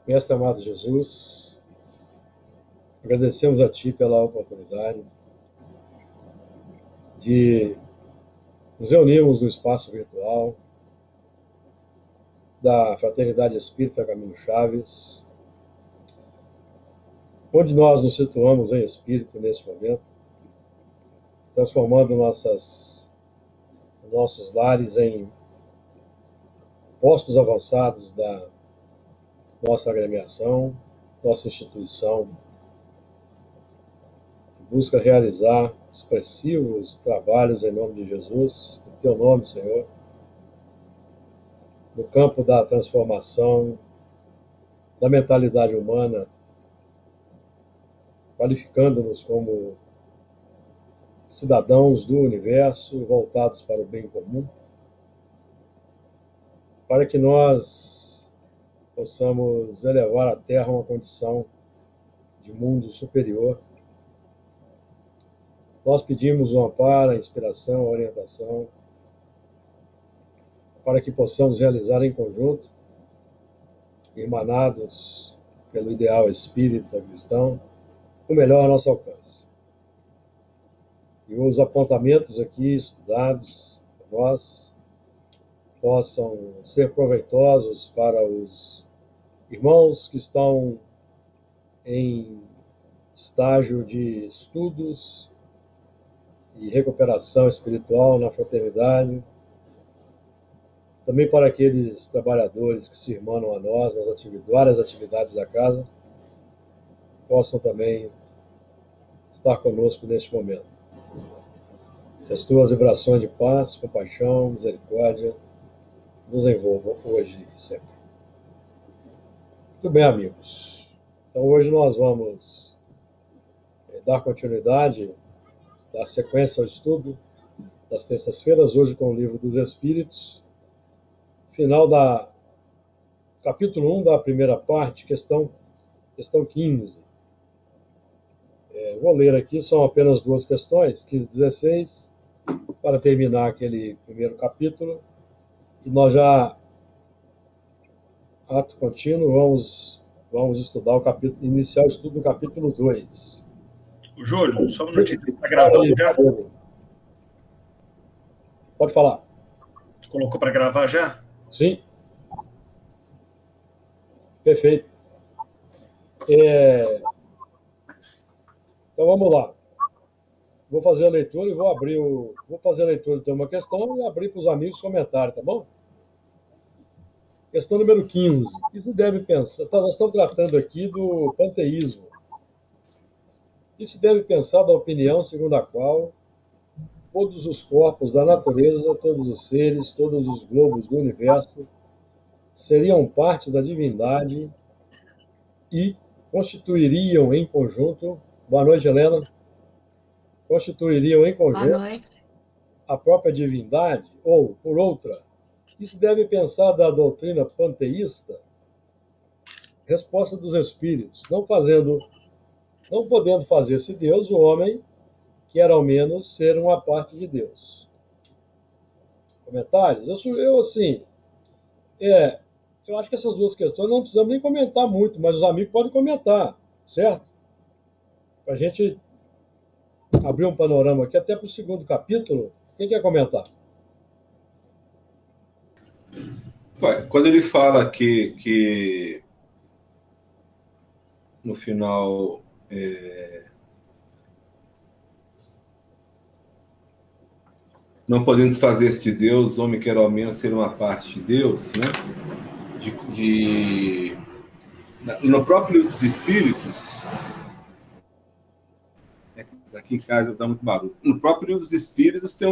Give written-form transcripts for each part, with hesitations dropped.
Mestre amado Jesus, agradecemos a Ti pela oportunidade de nos reunirmos no espaço virtual da Fraternidade Espírita Caminho Chaves, onde nós nos situamos em espírito nesse momento, transformando nossos lares em postos avançados da nossa agremiação, nossa instituição, que busca realizar expressivos trabalhos em nome de Jesus, em Teu nome, Senhor, no campo da transformação da mentalidade humana, qualificando-nos como cidadãos do universo voltados para o bem comum, para que nós possamos elevar a Terra a uma condição de mundo superior. Nós pedimos o amparo, a inspiração, a orientação, para que possamos realizar em conjunto, emanados pelo ideal espírita cristão, o melhor ao nosso alcance. E os apontamentos aqui estudados por nós possam ser proveitosos para os irmãos que estão em estágio de estudos e recuperação espiritual na fraternidade, também para aqueles trabalhadores que se irmanam a nós nas várias atividades da casa, possam também estar conosco neste momento. Que as tuas vibrações de paz, compaixão, misericórdia nos envolvam hoje e sempre. Muito bem, amigos. Então hoje nós vamos dar continuidade, dar sequência ao estudo das terças-feiras, hoje com o Livro dos Espíritos, final da capítulo 1 da primeira parte, questão 15. Vou ler aqui, são apenas duas questões, 15 e 16, para terminar aquele primeiro capítulo. E nós já, ato contínuo, vamos estudar o capítulo, iniciar o estudo do capítulo 2. Júlio, só uma notícia, está gravando já? Pode falar. Colocou para gravar já? Sim. Perfeito. Então vamos lá. Vou fazer a leitura e vou fazer a leitura de uma questão e abrir para os amigos comentários, tá bom? Questão número 15. Isso deve pensar. Nós estamos tratando aqui do panteísmo. Isso deve pensar da opinião segundo a qual todos os corpos da natureza, todos os seres, todos os globos do universo seriam parte da divindade e constituiriam em conjunto. Boa noite, Helena. Constituiriam em conjunto a própria divindade, ou, por outra, isso deve pensar da doutrina panteísta, resposta dos espíritos, não podendo fazer-se Deus, o homem quer ao menos ser uma parte de Deus. Comentários? Eu acho que essas duas questões não precisamos nem comentar muito, mas os amigos podem comentar, certo? Para a gente abrir um panorama aqui até para o segundo capítulo. Quem quer comentar? Quando ele fala que no final não podendo fazer-se de Deus, o homem quer ao menos ser uma parte de Deus, né? No próprio livro dos Espíritos, aqui em casa dá muito barulho. No próprio livro dos Espíritos tem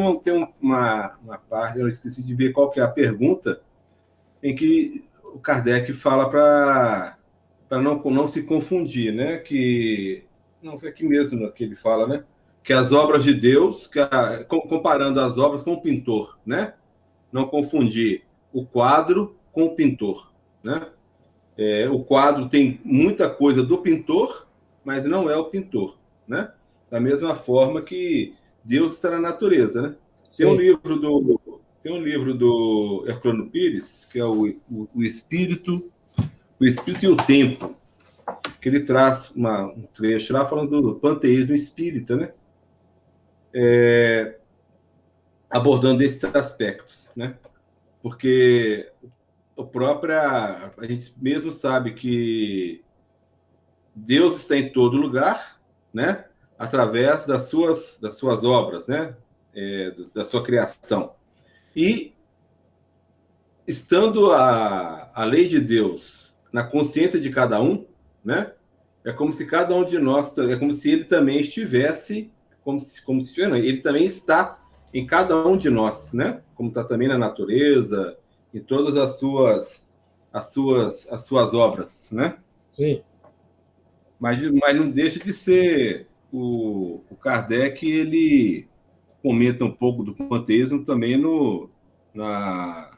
uma parte, eu esqueci de ver qual que é a pergunta, em que o Kardec fala para não se confundir, né? Não foi aqui mesmo que ele fala, né? Que as obras de Deus, comparando as obras com o pintor, né? Não confundir o quadro com o pintor, né? O quadro tem muita coisa do pintor, mas não é o pintor, né? Da mesma forma que Deus está na natureza, né? Tem um livro do Herculano Pires, que é o Espírito O Espírito e o Tempo, que ele traz um trecho lá falando do panteísmo espírita, né? Abordando esses aspectos, né? Porque a gente mesmo sabe que Deus está em todo lugar, né? Através das suas obras, né? Da sua criação. E estando a lei de Deus na consciência de cada um, né? É como se cada um de nós, é como se ele também estivesse, não, ele também está em cada um de nós, né? Como está também na natureza, em todas as suas obras, né? Sim. Mas não deixa de ser o Kardec, ele comenta um pouco do panteísmo também na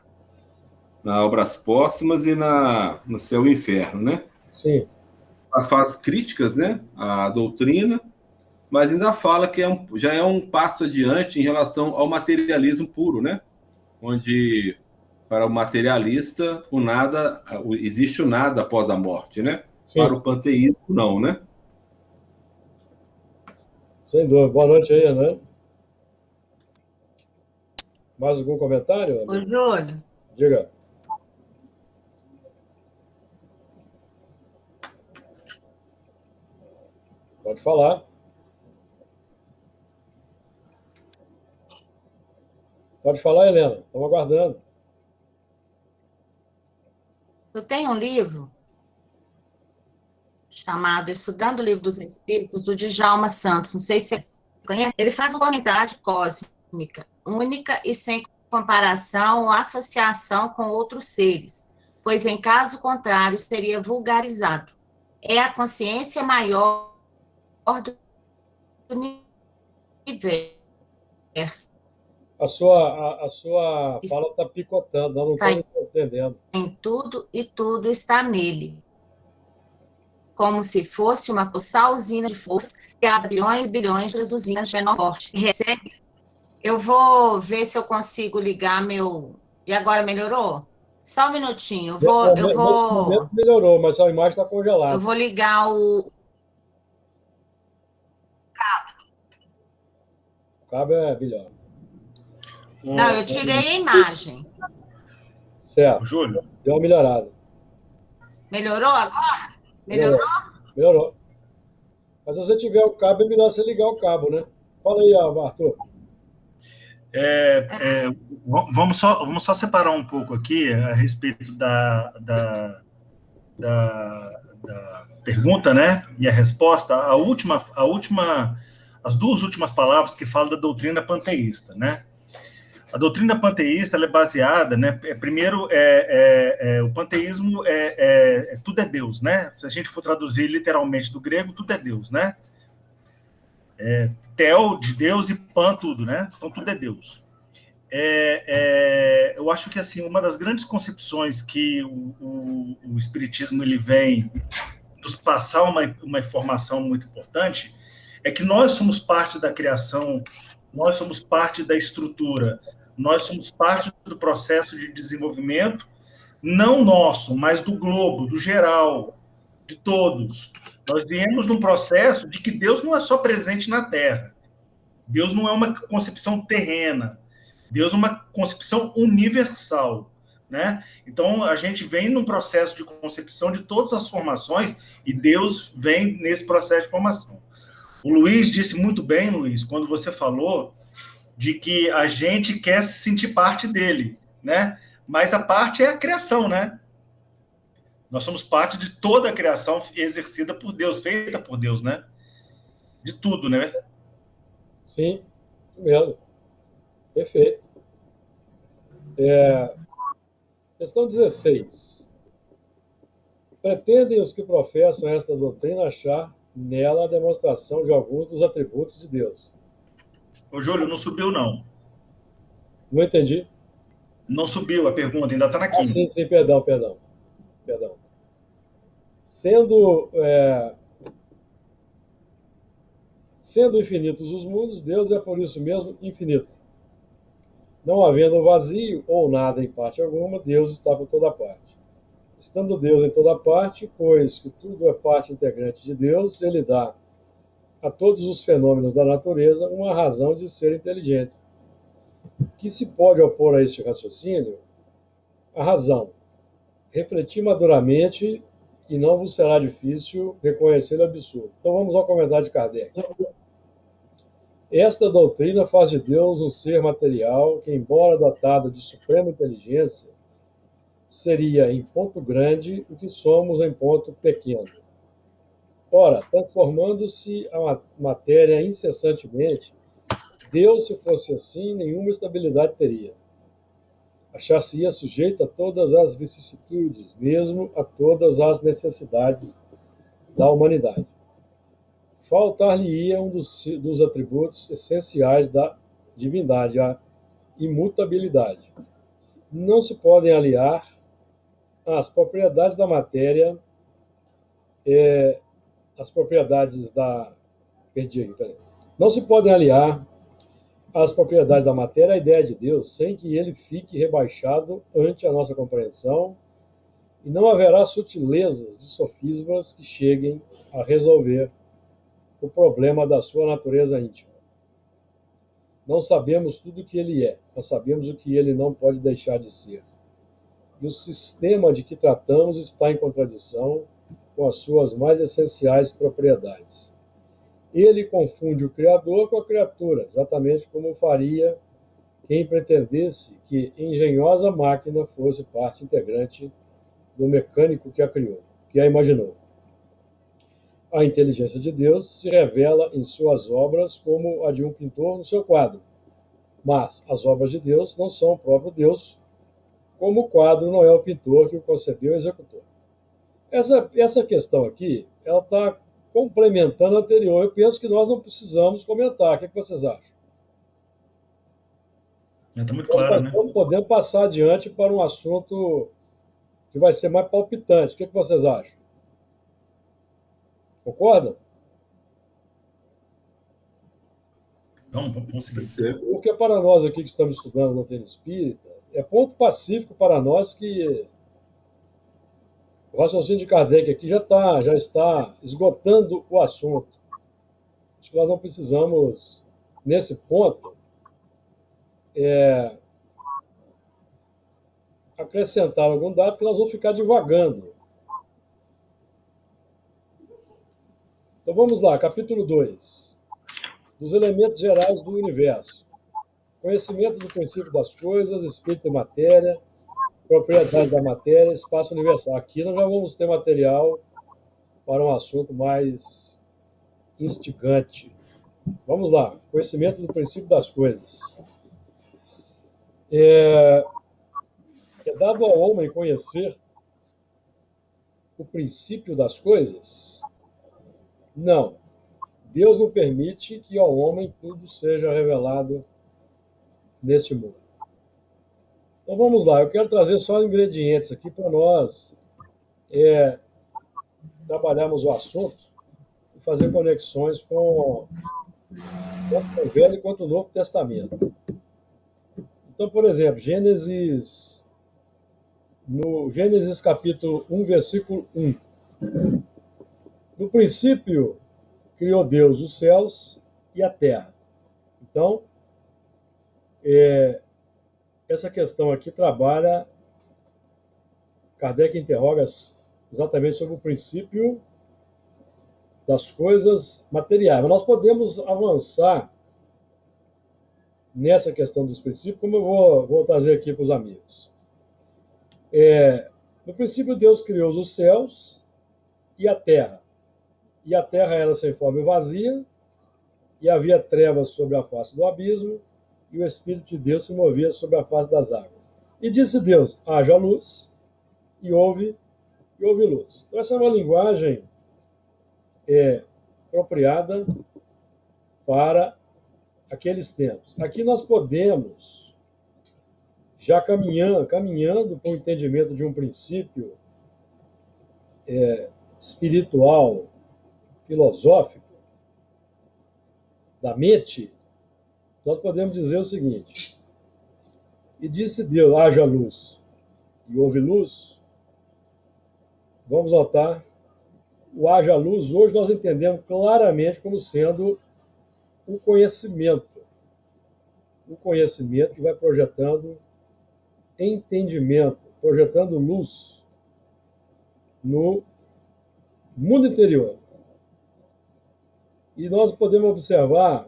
Obras Póstumas e no Céu e Inferno, né? Sim. Faz críticas, né, à doutrina, mas ainda fala que já é um passo adiante em relação ao materialismo puro, né? Onde, para o materialista, existe o nada após a morte, né? Sim. Para o panteísmo, não, né? Sem dúvida. Boa noite aí, né? Mais algum comentário? Ô, Júlio. Diga. Pode falar. Pode falar, Helena. Estamos aguardando. Eu tenho um livro chamado Estudando o Livro dos Espíritos, do Djalma Santos. Não sei se você conhece. Ele faz uma unidade cósmica, única e sem comparação ou associação com outros seres, pois, em caso contrário, seria vulgarizado. É a consciência maior do universo. A sua fala está picotando, nós não estamos entendendo. Em tudo e tudo está nele. Como se fosse uma colossal usina de força que há bilhões de usinas de menor porte. Recebe. Eu vou ver se eu consigo ligar meu... E agora melhorou? Só um minutinho. Nesse momento melhorou, mas a imagem está congelada. Eu vou ligar o cabo é bilhão. Não, eu tirei a imagem. Certo. Júlio. Deu uma melhorada. Melhorou agora? Melhorou? Melhorou. Mas se você tiver o cabo, é melhor você ligar o cabo, né? Fala aí, Arthur. Vamos só separar um pouco aqui a respeito da pergunta, né? E a resposta. As duas últimas palavras que falam da doutrina panteísta, né? A doutrina panteísta ela é baseada, né? Primeiro, o panteísmo tudo é Deus, né? Se a gente for traduzir literalmente do grego, tudo é Deus, né? Theo de Deus e pan tudo, né? Então tudo é Deus. Eu acho que assim uma das grandes concepções que o espiritismo ele vem nos passar uma informação muito importante é que nós somos parte da criação, nós somos parte da estrutura, nós somos parte do processo de desenvolvimento, não nosso, mas do globo, do geral, de todos. Nós viemos num processo de que Deus não é só presente na Terra. Deus não é uma concepção terrena. Deus é uma concepção universal, né? Então, a gente vem num processo de concepção de todas as formações e Deus vem nesse processo de formação. O Luiz disse muito bem, Luiz, quando você falou de que a gente quer se sentir parte dele, né? Mas a parte é a criação, né? Nós somos parte de toda a criação exercida por Deus, feita por Deus, né? De tudo, né? Sim, mesmo. Perfeito. Questão 16. Pretendem os que professam esta doutrina achar nela a demonstração de alguns dos atributos de Deus. Ô, Júlio, não subiu, não. Não entendi. Não subiu a pergunta, ainda está na 15. Sim, perdão. Sendo infinitos os mundos, Deus é por isso mesmo infinito. Não havendo vazio ou nada em parte alguma, Deus está por toda parte. Estando Deus em toda parte, pois que tudo é parte integrante de Deus, ele dá a todos os fenômenos da natureza uma razão de ser inteligente. Que se pode opor a este raciocínio? A razão. Refletir maduramente e não vos será difícil reconhecer o absurdo. Então vamos ao comentário de Kardec. Esta doutrina faz de Deus um ser material que, embora dotado de suprema inteligência, seria em ponto grande o que somos em ponto pequeno. Ora, transformando-se a matéria incessantemente, Deus, se fosse assim, nenhuma estabilidade teria. Achar-se-ia sujeito a todas as vicissitudes, mesmo a todas as necessidades da humanidade. Faltar-lhe-ia um dos atributos essenciais da divindade, a imutabilidade. Não se podem aliar às propriedades da matéria, as propriedades da... Perdi aqui, peraí. Não se podem aliar às propriedades da matéria a ideia de Deus, sem que ele fique rebaixado ante a nossa compreensão, e não haverá sutilezas de sofismas que cheguem a resolver o problema da sua natureza íntima. Não sabemos tudo o que ele é, mas sabemos o que ele não pode deixar de ser. E o sistema de que tratamos está em contradição com as suas mais essenciais propriedades. Ele confunde o Criador com a criatura, exatamente como faria quem pretendesse que engenhosa máquina fosse parte integrante do mecânico que a criou, que a imaginou. A inteligência de Deus se revela em suas obras como a de um pintor no seu quadro, mas as obras de Deus não são o próprio Deus, como o quadro não é o pintor que o concebeu e executou. Essa questão aqui, ela está complementando a anterior. Eu penso que nós não precisamos comentar. O que vocês acham? Está muito claro, né? Nós podemos passar adiante para um assunto que vai ser mais palpitante. O que vocês acham? Concordam? Vamos seguir. Porque para nós aqui que estamos estudando doutrina espírita, é ponto pacífico para nós que o raciocínio de Kardec aqui já está esgotando o assunto. Acho que nós não precisamos, nesse ponto, acrescentar algum dado, porque nós vamos ficar divagando. Então vamos lá, capítulo 2. Dos elementos gerais do universo. Conhecimento do princípio das coisas, espírito e matéria, propriedade da matéria, espaço universal. Aqui nós já vamos ter material para um assunto mais instigante. Vamos lá, conhecimento do princípio das coisas. É dado ao homem conhecer o princípio das coisas? Não. Deus não permite que ao homem tudo seja revelado neste mundo. Então vamos lá, eu quero trazer só ingredientes aqui para nós trabalharmos o assunto e fazer conexões com tanto o Velho quanto o Novo Testamento. Então, por exemplo, no Gênesis capítulo 1, versículo 1. No princípio, criou Deus os céus e a terra. Então, essa questão aqui trabalha, Kardec interroga exatamente sobre o princípio das coisas materiais. Mas nós podemos avançar nessa questão dos princípios, como eu vou trazer aqui para os amigos. No princípio, Deus criou os céus e a terra. E a terra era sem forma e vazia, e havia trevas sobre a face do abismo, e o Espírito de Deus se movia sobre a face das águas. E disse Deus, haja luz, e houve luz. Então, essa é uma linguagem apropriada para aqueles tempos. Aqui nós podemos, já caminhando para o entendimento de um princípio espiritual, filosófico, da mente, nós podemos dizer o seguinte: e disse Deus, haja luz, e houve luz. vamos notar, o haja luz, hoje nós entendemos claramente como sendo o conhecimento que vai projetando entendimento, projetando luz no mundo interior. E nós podemos observar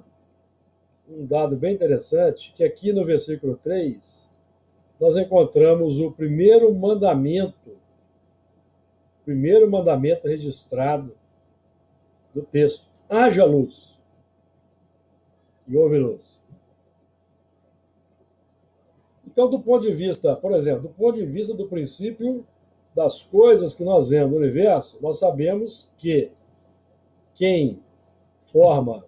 um dado bem interessante, que aqui no versículo 3, nós encontramos o primeiro mandamento registrado do texto. Haja luz e houve luz. Então, do ponto de vista, por exemplo, do ponto de vista do princípio das coisas que nós vemos no universo, nós sabemos que quem forma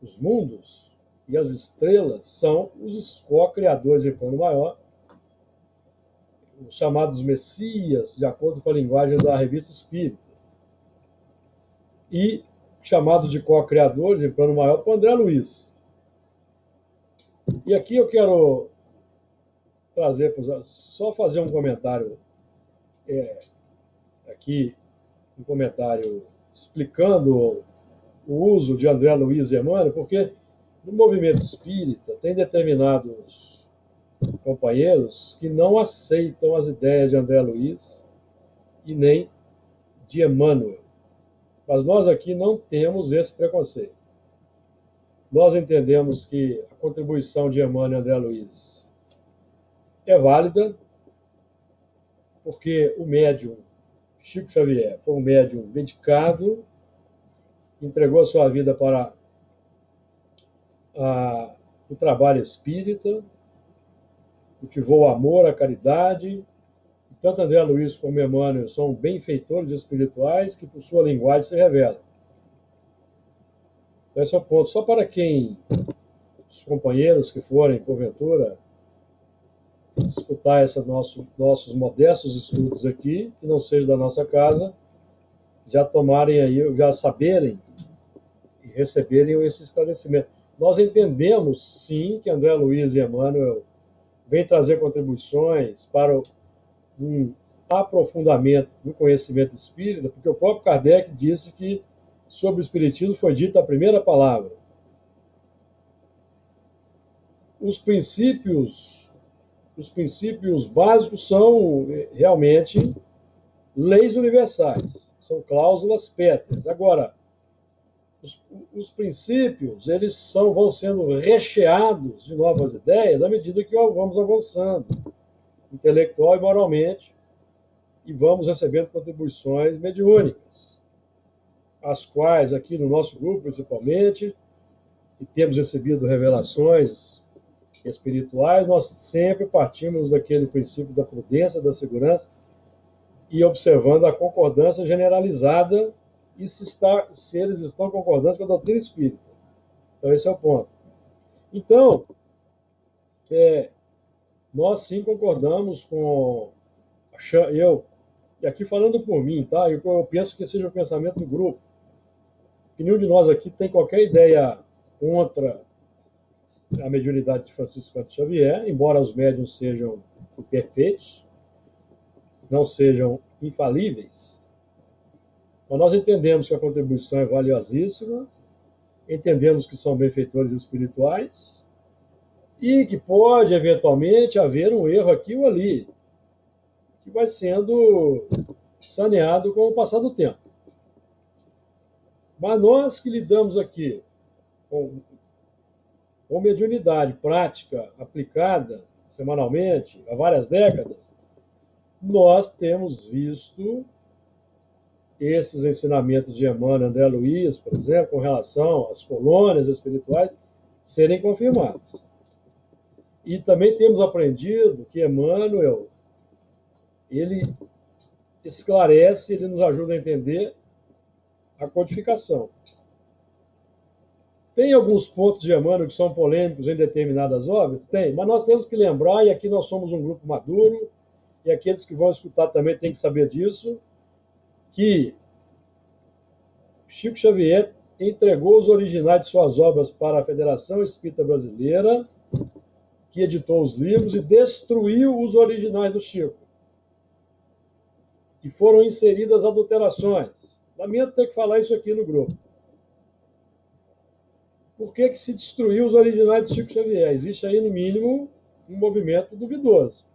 os mundos e as estrelas são os co-criadores em plano maior, os chamados messias, de acordo com a linguagem da Revista Espírita. E chamado de co-criadores em plano maior por André Luiz. E aqui eu quero trazer, só fazer um comentário aqui, um comentário explicando o uso de André Luiz e Emmanuel, porque no movimento espírita tem determinados companheiros que não aceitam as ideias de André Luiz e nem de Emmanuel. Mas nós aqui não temos esse preconceito. Nós entendemos que a contribuição de Emmanuel e André Luiz é válida, porque o médium Chico Xavier foi um médium dedicado, entregou a sua vida para o trabalho espírita, cultivou o amor, a caridade. Tanto André Luiz como Emmanuel são benfeitores espirituais que, por sua linguagem, se revelam. Então, esse é o ponto. Só para os companheiros que forem, porventura, escutar nossos modestos estudos aqui, que não seja da nossa casa, já tomarem aí, já saberem e receberem esse esclarecimento. Nós entendemos, sim, que André Luiz e Emmanuel vêm trazer contribuições para um aprofundamento do conhecimento espírita, porque o próprio Kardec disse que sobre o espiritismo foi dita a primeira palavra. Os princípios básicos são realmente leis universais, são cláusulas pétreas. Agora, os princípios, eles vão sendo recheados de novas ideias à medida que vamos avançando, intelectual e moralmente, e vamos recebendo contribuições mediúnicas, as quais, aqui no nosso grupo, principalmente, e temos recebido revelações espirituais, nós sempre partimos daquele princípio da prudência, da segurança, e observando a concordância generalizada e se eles estão concordantes com a doutrina espírita. Então, esse é o ponto. Então, nós sim concordamos com... E aqui falando por mim, tá? Eu penso que seja o pensamento do grupo. Que nenhum de nós aqui tem qualquer ideia contra a mediunidade de Francisco Cândido Xavier, embora os médiuns sejam imperfeitos, não sejam infalíveis. Mas nós entendemos que a contribuição é valiosíssima, entendemos que são benfeitores espirituais e que pode, eventualmente, haver um erro aqui ou ali, que vai sendo saneado com o passar do tempo. Mas nós que lidamos aqui com mediunidade prática, aplicada semanalmente, há várias décadas, nós temos visto esses ensinamentos de Emmanuel e André Luiz, por exemplo, com relação às colônias espirituais, serem confirmados. E também temos aprendido que Emmanuel, ele esclarece, ele nos ajuda a entender a codificação. Tem alguns pontos de Emmanuel que são polêmicos em determinadas obras? Tem, mas nós temos que lembrar, e aqui nós somos um grupo maduro, e aqueles que vão escutar também têm que saber disso, que Chico Xavier entregou os originais de suas obras para a Federação Espírita Brasileira, que editou os livros e destruiu os originais do Chico. e foram inseridas adulterações. Lamento ter que falar isso aqui no grupo. Por que se destruiu os originais de Chico Xavier? Existe aí, no mínimo, um movimento duvidoso,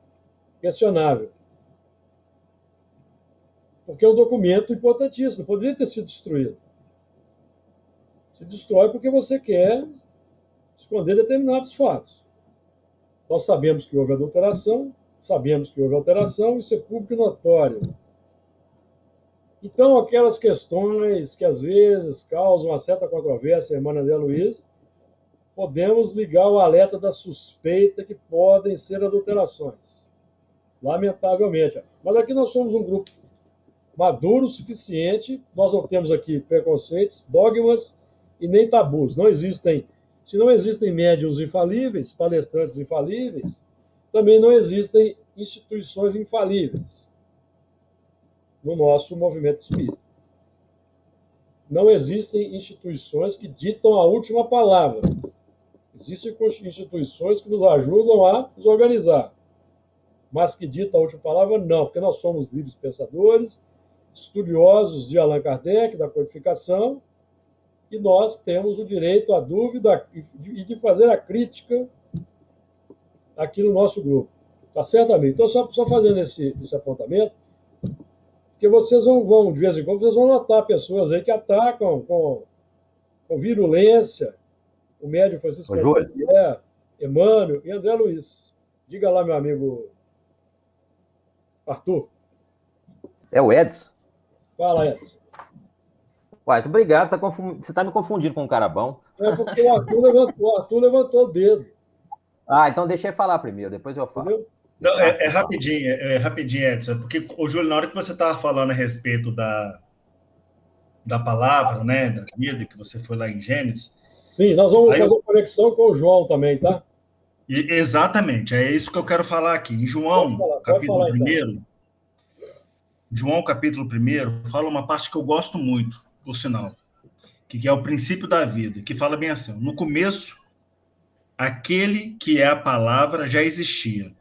questionável. Porque é um documento importantíssimo, poderia ter sido destruído. Se destrói porque você quer esconder determinados fatos. Nós sabemos que houve adulteração, sabemos que houve alteração, isso é público e notório. Então, aquelas questões que às vezes causam uma certa controvérsia, irmã André Luiz, podemos ligar o alerta da suspeita que podem ser adulterações. Lamentavelmente. Mas aqui nós somos um grupo maduro o suficiente, nós não temos aqui preconceitos, dogmas e nem tabus. Não existem, se não existem médiuns infalíveis, palestrantes infalíveis, também não existem instituições infalíveis no nosso movimento espírita. Não existem instituições que ditam a última palavra. Existem instituições que nos ajudam a nos organizar, mas que ditam a última palavra, não, porque nós somos livres pensadores, estudiosos de Allan Kardec, da codificação, e nós temos o direito à dúvida e de fazer a crítica aqui no nosso grupo. Tá certo, amigo? Então, só fazendo esse apontamento, porque vocês vão, de vez em quando, vocês vão notar pessoas aí que atacam com virulência o médium Francisco Xavier, Emmanuel e André Luiz. Diga lá, meu amigo Arthur. É o Edson? Fala, Edson. Uai, obrigado, você está me confundindo com um cara bom. É porque o Arthur levantou o dedo. Ah, então deixa eu falar primeiro, depois eu falo. Entendeu? Não, rapidinho, Edson, porque, ô, Júlio, na hora que você estava falando a respeito da palavra, né, da vida, que você foi lá em Gênesis... Sim, nós vamos fazer conexão com o João também, tá? Exatamente, é isso que eu quero falar aqui. Em João, capítulo 1, João, capítulo 1, fala uma parte que eu gosto muito, por sinal, que é o princípio da vida, que fala bem assim: no começo, aquele que é a palavra já existia.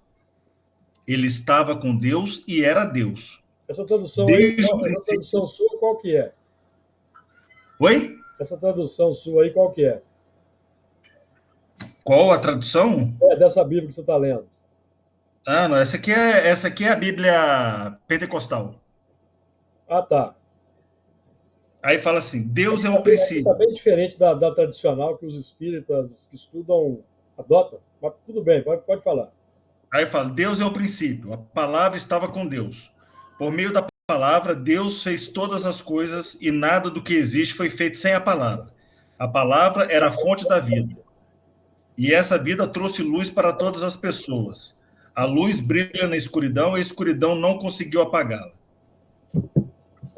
Ele estava com Deus e era Deus. Essa tradução aí, essa tradução sua, qual que é? Oi? Essa tradução sua aí, qual que é? Qual a tradução? É dessa Bíblia que você está lendo. Ah, não, essa aqui é a Bíblia pentecostal. Ah, tá. Aí fala assim: Deus é um princípio. Está bem diferente da tradicional que os espíritas que estudam adotam, mas tudo bem, pode falar. Aí fala: Deus é o princípio, a palavra estava com Deus. Por meio da palavra, Deus fez todas as coisas e nada do que existe foi feito sem a palavra. A palavra era a fonte da vida. E essa vida trouxe luz para todas as pessoas. A luz brilha na escuridão e a escuridão não conseguiu apagá-la.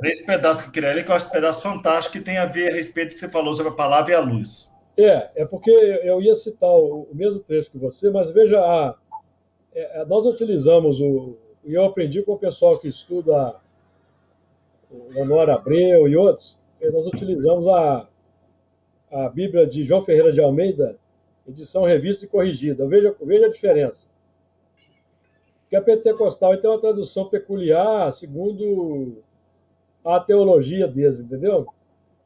Esse pedaço que eu queria ler, que eu acho esse pedaço fantástico, que tem a ver a respeito do que você falou sobre a palavra e a luz. É porque eu ia citar o mesmo trecho que você, mas veja, nós utilizamos e eu aprendi com o pessoal que estuda o Honório Abreu e outros, nós utilizamos a Bíblia de João Ferreira de Almeida, edição revista e corrigida. Veja a diferença. Porque a pentecostal tem uma tradução peculiar, segundo a teologia deles, entendeu?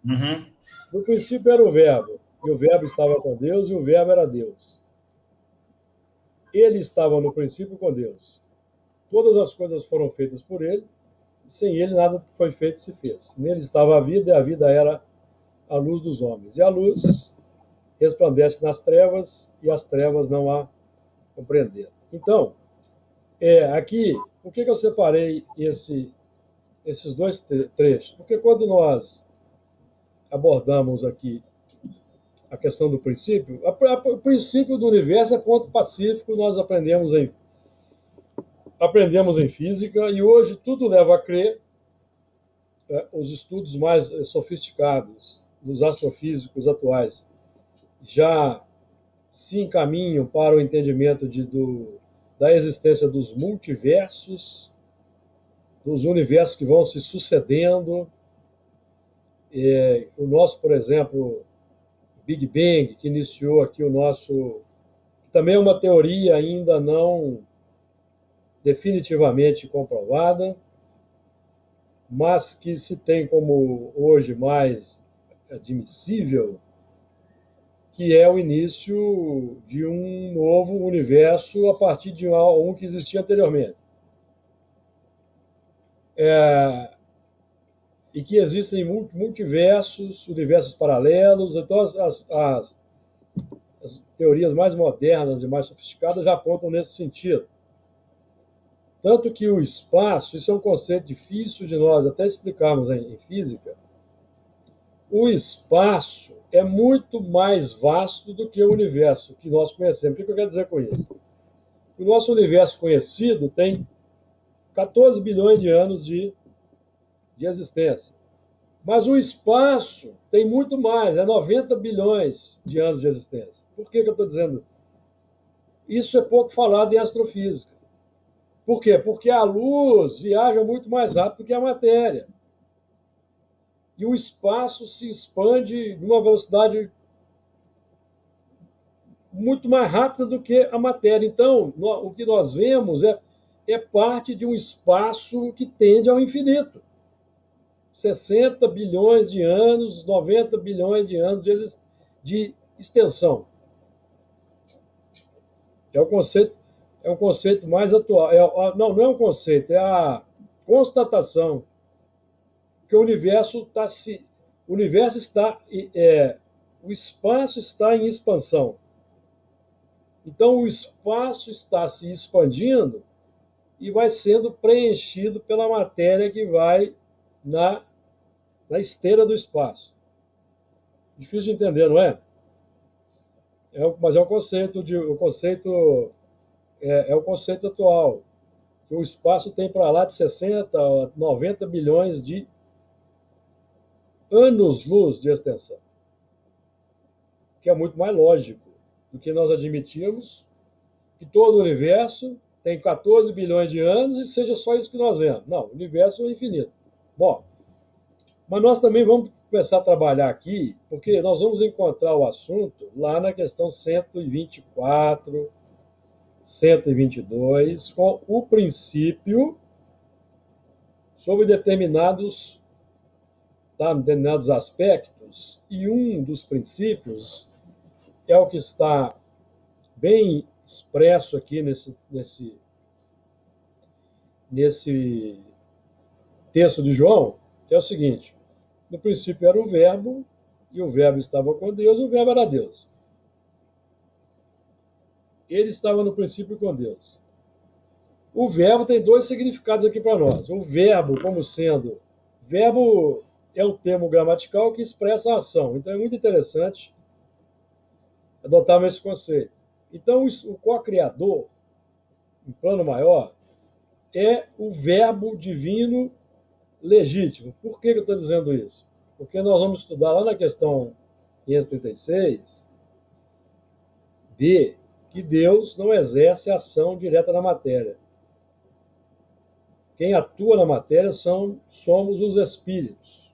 Uhum. No princípio era o Verbo, e o Verbo estava com Deus, e o Verbo era Deus. Ele estava no princípio com Deus. Todas as coisas foram feitas por ele, e sem ele nada que foi feito se fez. Nele estava a vida, e a vida era a luz dos homens. E a luz resplandece nas trevas, e as trevas não a compreenderam. Então, aqui, por que eu separei esses dois trechos? Porque quando nós abordamos aqui a questão do princípio, o princípio do universo é ponto pacífico, nós aprendemos em física, e hoje tudo leva a crer, os estudos mais sofisticados dos astrofísicos atuais já se encaminham para o entendimento da existência dos multiversos, dos universos que vão se sucedendo. O nosso, por exemplo, Big Bang, que iniciou aqui o nosso... Também é uma teoria ainda não definitivamente comprovada, mas que se tem como hoje mais admissível, que é o início de um novo universo a partir de um que existia anteriormente. E que existem multiversos, universos paralelos. Então, as teorias mais modernas e mais sofisticadas já apontam nesse sentido. Tanto que o espaço, isso é um conceito difícil de nós até explicarmos em física, o espaço é muito mais vasto do que o universo que nós conhecemos. O que eu quero dizer com isso? O nosso universo conhecido tem 14 bilhões de anos de existência. Mas o espaço tem muito mais, é 90 bilhões de anos de existência. Por que eu estou dizendo? Isso é pouco falado em astrofísica. Por quê? Porque a luz viaja muito mais rápido que a matéria. E o espaço se expande numa velocidade muito mais rápida do que a matéria. Então, o que nós vemos é parte de um espaço que tende ao infinito. 60 bilhões de anos, 90 bilhões de anos de extensão. É um conceito mais atual. Não é um conceito, é a constatação que o universo está se. O universo está. O espaço está em expansão. Então, o espaço está se expandindo e vai sendo preenchido pela matéria que vai na esteira do espaço. Difícil de entender, não é? Mas é o conceito o conceito atual, que o espaço tem para lá de 60 a 90 bilhões de anos-luz de extensão, que é muito mais lógico do que nós admitirmos que todo o universo tem 14 bilhões de anos e seja só isso que nós vemos. Não, o universo é infinito. Bom, mas nós também vamos começar a trabalhar aqui, porque nós vamos encontrar o assunto lá na questão 124, 122, com o princípio sobre determinados aspectos, e um dos princípios é o que está bem expresso aqui nesse texto de João, que é o seguinte: no princípio era o Verbo, e o Verbo estava com Deus, e o Verbo era Deus. Ele estava no princípio com Deus. O verbo tem dois significados aqui para nós. O verbo, como sendo. Verbo é um termo gramatical que expressa a ação. Então é muito interessante adotarmos esse conceito. Então, o co-criador, em plano maior, é o verbo divino legítimo. Por que eu estou dizendo isso? Porque nós vamos estudar lá na questão 536 que Deus não exerce ação direta na matéria. Quem atua na matéria somos os espíritos,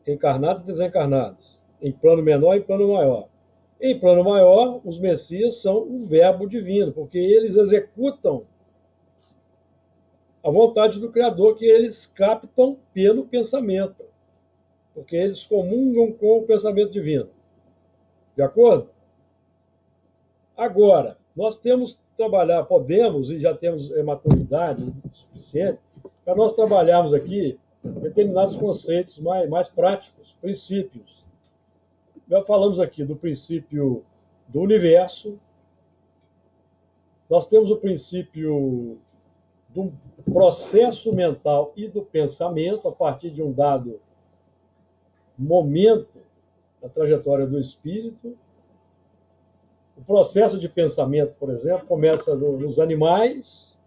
encarnados e desencarnados, em plano menor e plano maior. Em plano maior, os Messias são o verbo divino, porque eles executam a vontade do Criador, que eles captam pelo pensamento, porque eles comungam com o pensamento divino. De acordo? Agora, nós temos que trabalhar, podemos, e já temos maturidade suficiente, para nós trabalharmos aqui determinados conceitos mais práticos, princípios. Já falamos aqui do princípio do universo, nós temos o princípio do processo mental e do pensamento, a partir de um dado momento da trajetória do espírito. O processo de pensamento, por exemplo, começa nos animais,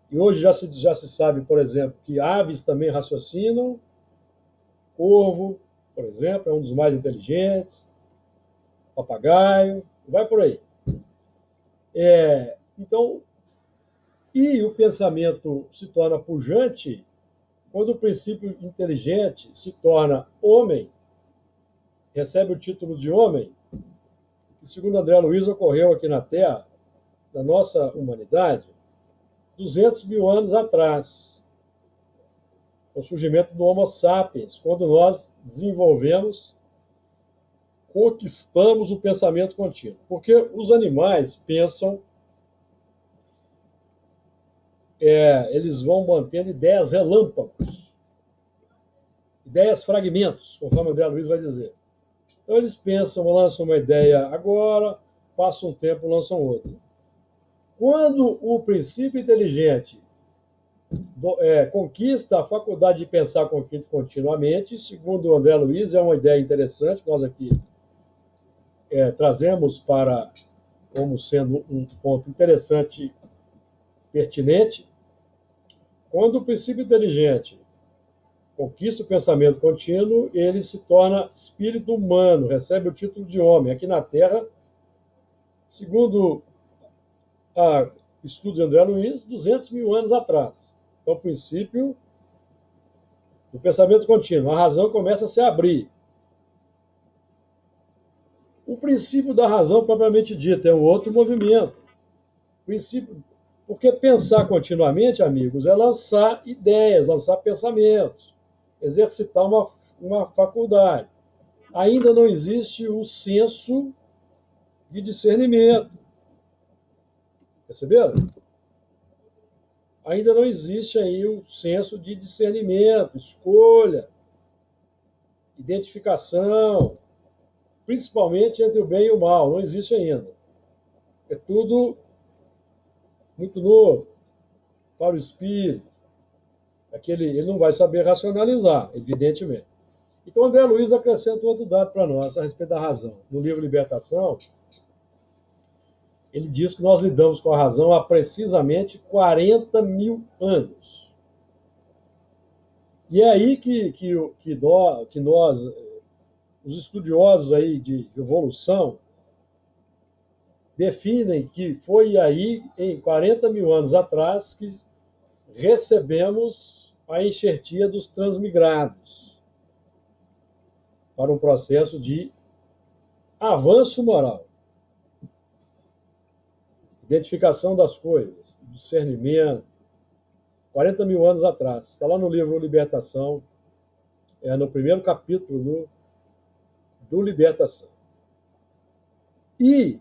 e hoje já se sabe, por exemplo, que aves também raciocinam. Corvo, por exemplo, é um dos mais inteligentes, papagaio, vai por aí. Então, e o pensamento se torna pujante quando o princípio inteligente se torna homem, recebe o título de homem, que, segundo André Luiz, ocorreu aqui na Terra, na nossa humanidade, 200 mil anos atrás, o surgimento do Homo sapiens, quando nós conquistamos o pensamento contínuo. Porque os animais pensam, eles vão mantendo ideias relâmpagos, ideias fragmentos, conforme o André Luiz vai dizer. Então eles pensam, lançam uma ideia agora, passa um tempo, lançam outra. Quando o princípio inteligente conquista a faculdade de pensar continuamente, segundo o André Luiz, é uma ideia interessante, nós aqui trazemos como sendo um ponto interessante, pertinente. Quando o princípio inteligente conquista o pensamento contínuo, ele se torna espírito humano, recebe o título de homem. Aqui na Terra, segundo o estudo de André Luiz, 200 mil anos atrás. Então, o princípio do pensamento contínuo, a razão começa a se abrir. O princípio da razão, propriamente dito, é um outro movimento. Porque pensar continuamente, amigos, é lançar ideias, lançar pensamentos, exercitar uma faculdade. Ainda não existe o senso de discernimento. Perceberam? Ainda não existe aí o senso de discernimento, escolha, identificação, principalmente entre o bem e o mal. Não existe ainda. É tudo muito novo para o espírito. Ele não vai saber racionalizar, evidentemente. Então, André Luiz acrescenta outro dado para nós a respeito da razão. No livro Libertação, ele diz que nós lidamos com a razão há precisamente 40 mil anos. E é aí que nós, os estudiosos aí de evolução, definem que foi aí, em 40 mil anos atrás, que recebemos a enxertia dos transmigrados para um processo de avanço moral. Identificação das coisas, discernimento, 40 mil anos atrás. Está lá no livro Libertação, no primeiro capítulo do Libertação. E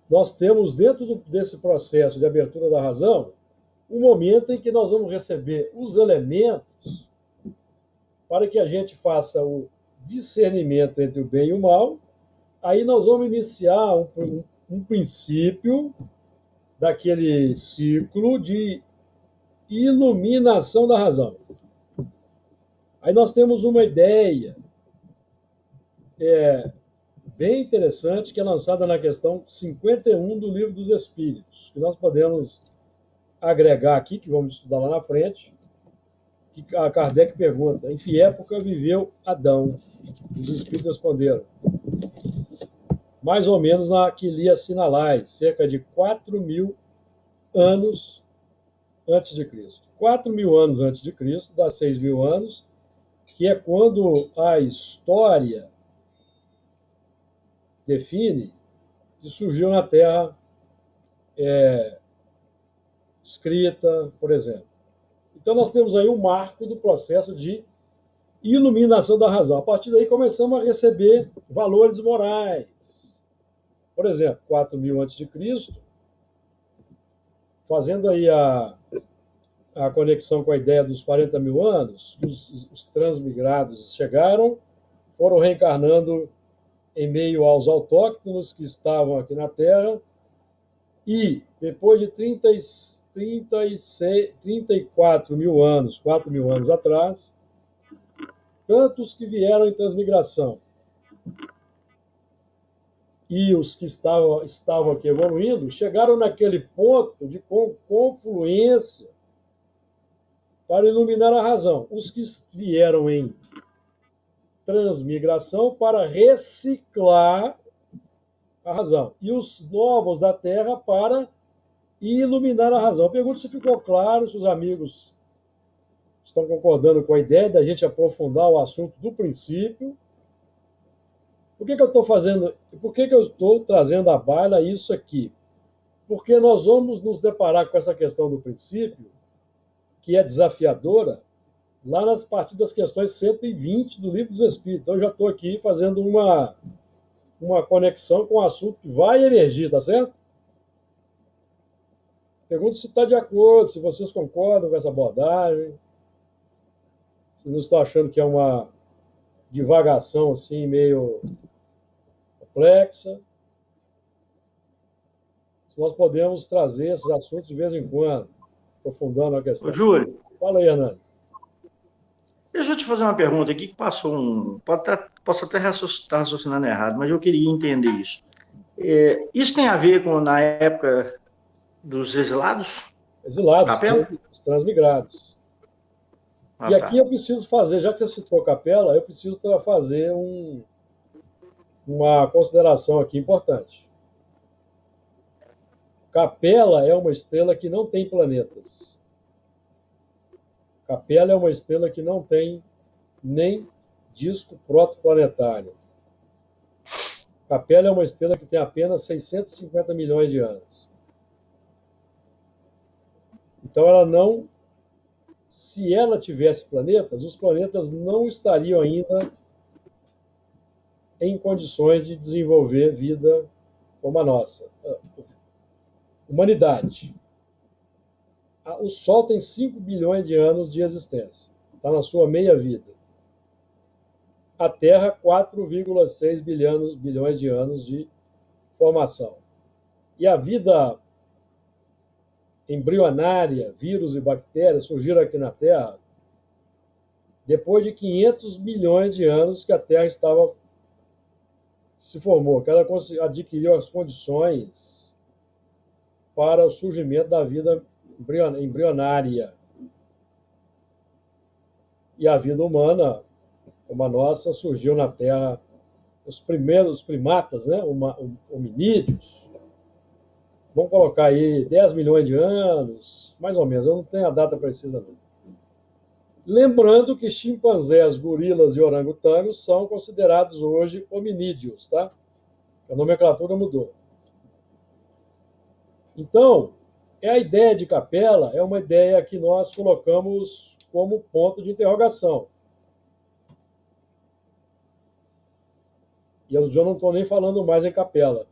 nós temos, dentro desse processo de abertura da razão, um momento em que nós vamos receber os elementos para que a gente faça o discernimento entre o bem e o mal. Aí nós vamos iniciar um princípio daquele ciclo de iluminação da razão. Aí nós temos uma ideia bem interessante que é lançada na questão 51 do Livro dos Espíritos, que nós podemos agregar aqui, que vamos estudar lá na frente, que a Kardec pergunta: em que época viveu Adão? Os Espíritos responderam: mais ou menos na Aquilia Sinalais, cerca de 4 mil anos antes de Cristo. 4 mil anos antes de Cristo, dá 6 mil anos, que é quando a história define que surgiu na Terra escrita, por exemplo. Então nós temos aí um marco do processo de iluminação da razão. A partir daí começamos a receber valores morais. Por exemplo, 4 mil antes de Cristo, fazendo aí a conexão com a ideia dos 40 mil anos, os transmigrados chegaram, foram reencarnando em meio aos autóctonos que estavam aqui na Terra, e depois de 34 mil anos, 4 mil anos atrás, tantos que vieram em transmigração e os que estavam aqui evoluindo, chegaram naquele ponto de confluência para iluminar a razão. Os que vieram em transmigração para reciclar a razão. E os novos da Terra para iluminar a razão. Eu pergunto se ficou claro, se os amigos estão concordando com a ideia da gente aprofundar o assunto do princípio. Por que eu estou fazendo? Por que eu estou trazendo à baila isso aqui? Porque nós vamos nos deparar com essa questão do princípio, que é desafiadora, lá nas partir das questões 120 do Livro dos Espíritos. Então, eu já estou aqui fazendo uma conexão com o assunto que vai emergir, tá certo? Pergunto se está de acordo, se vocês concordam com essa abordagem, se não estão achando que é uma divagação assim meio complexa. Se nós podemos trazer esses assuntos de vez em quando, aprofundando a questão. Ô, Júlio, Fala aí, Hernani. deixa eu te fazer uma pergunta aqui que passou posso até estar raciocinando errado, mas eu queria entender isso. Isso tem a ver com, na época dos exilados? Exilados, Capela? os transmigrados. Ah, E tá. aqui eu preciso fazer, já que você citou Capela, eu preciso fazer uma consideração aqui importante. Capela é uma estrela que não tem planetas. Capela é uma estrela que não tem nem disco protoplanetário. Capela é uma estrela que tem apenas 650 milhões de anos. Então, ela não. Se ela tivesse planetas, os planetas não estariam ainda em condições de desenvolver vida como a nossa. Humanidade. O Sol tem 5 bilhões de anos de existência. Está na sua meia-vida. A Terra, 4,6 bilhões de anos de formação. E a vida embrionária, vírus e bactérias, surgiram aqui na Terra depois de 500 milhões de anos que a Terra se formou, que ela adquiriu as condições para o surgimento da vida embrionária. E a vida humana, como a nossa, surgiu na Terra, os primeiros primatas, né, hominídeos, vamos colocar aí 10 milhões de anos, mais ou menos, eu não tenho a data precisa não. Lembrando que chimpanzés, gorilas e orangotangos são considerados hoje hominídeos, tá? A nomenclatura mudou. Então, a ideia de Capela é uma ideia que nós colocamos como ponto de interrogação. E eu já não estou nem falando mais em Capela.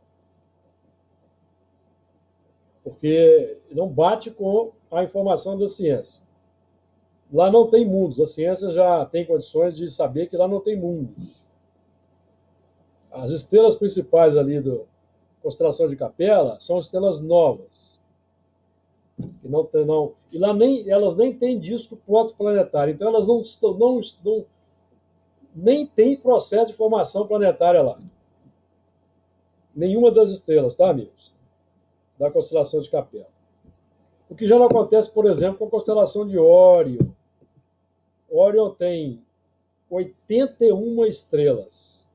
Porque não bate com a informação da ciência. Lá não tem mundos. A ciência já tem condições de saber que lá não tem mundos. As estrelas principais ali da constelação de Capela são estrelas novas. Que e lá elas nem têm disco protoplanetário. Então elas nem têm processo de formação planetária lá. Nenhuma das estrelas, tá, amigos? Da constelação de Capela. O que já não acontece, por exemplo, com a constelação de Órion. Órion tem 81 estrelas.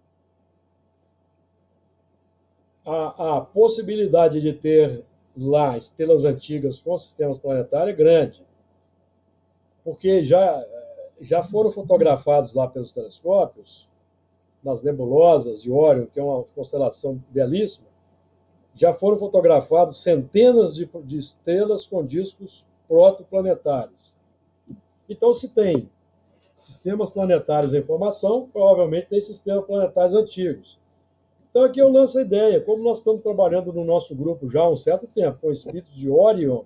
A possibilidade de ter lá estrelas antigas com sistemas planetários é grande, porque já foram fotografados lá pelos telescópios, nas nebulosas de Órion, que é uma constelação belíssima, já foram fotografados centenas de estrelas com discos protoplanetários. Então, se tem sistemas planetários em formação, provavelmente tem sistemas planetários antigos. Então, aqui eu lanço a ideia, como nós estamos trabalhando no nosso grupo já há um certo tempo, com o espírito de Órion,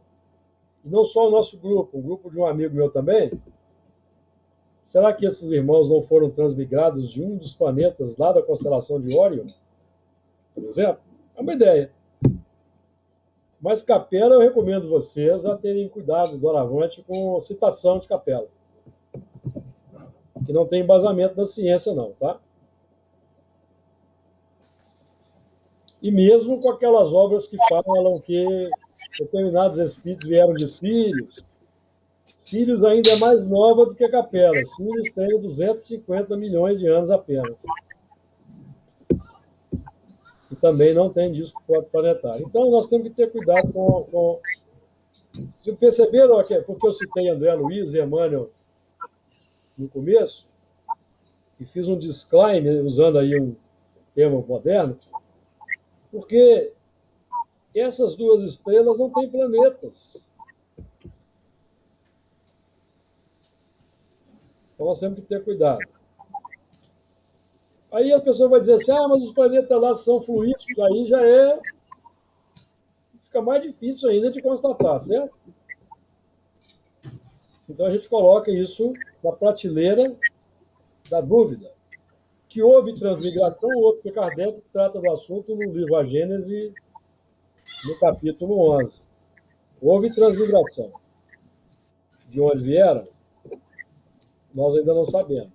e não só o nosso grupo, um grupo de um amigo meu também, será que esses irmãos não foram transmigrados de um dos planetas lá da constelação de Órion? Por exemplo? É uma ideia. Mas Capela, eu recomendo vocês a terem cuidado doravante com citação de Capela. Que não tem embasamento da ciência, não, tá? E mesmo com aquelas obras que falam que determinados espíritos vieram de Sírios. Sírios ainda é mais nova do que Capela. Sírios tem 250 milhões de anos apenas. E também não tem disco protoplanetário. Então, nós temos que ter cuidado com... Vocês perceberam porque eu citei André Luiz e Emmanuel no começo? E fiz um disclaimer, usando aí um termo moderno, porque essas duas estrelas não têm planetas. Então nós temos que ter cuidado. Aí a pessoa vai dizer assim, mas os planetas lá são fluídicos, aí já fica mais difícil ainda de constatar, certo? Então a gente coloca isso na prateleira da dúvida. Que houve transmigração, houve, porque Kardec trata do assunto no livro A Gênese, no capítulo 11. Houve transmigração. De onde vieram, nós ainda não sabemos.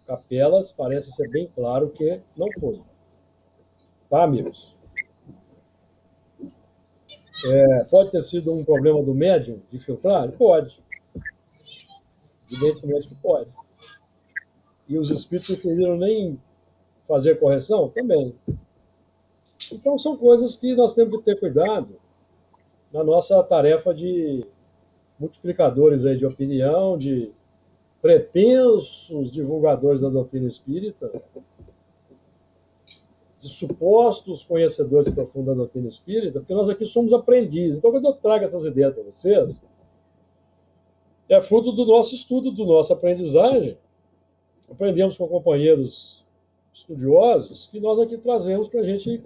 Capelas parece ser bem claro que não foi. Tá, amigos? Pode ter sido um problema do médium de filtrar? Pode. Evidentemente que pode. E os espíritos preferiram nem fazer correção? Também. Então, são coisas que nós temos que ter cuidado na nossa tarefa de multiplicadores aí de opinião, de pretensos divulgadores da doutrina espírita, de supostos conhecedores profundos da doutrina espírita, porque nós aqui somos aprendizes. Então, quando eu trago essas ideias para vocês, é fruto do nosso estudo, do nossa aprendizagem. Aprendemos com companheiros estudiosos que nós aqui trazemos para a gente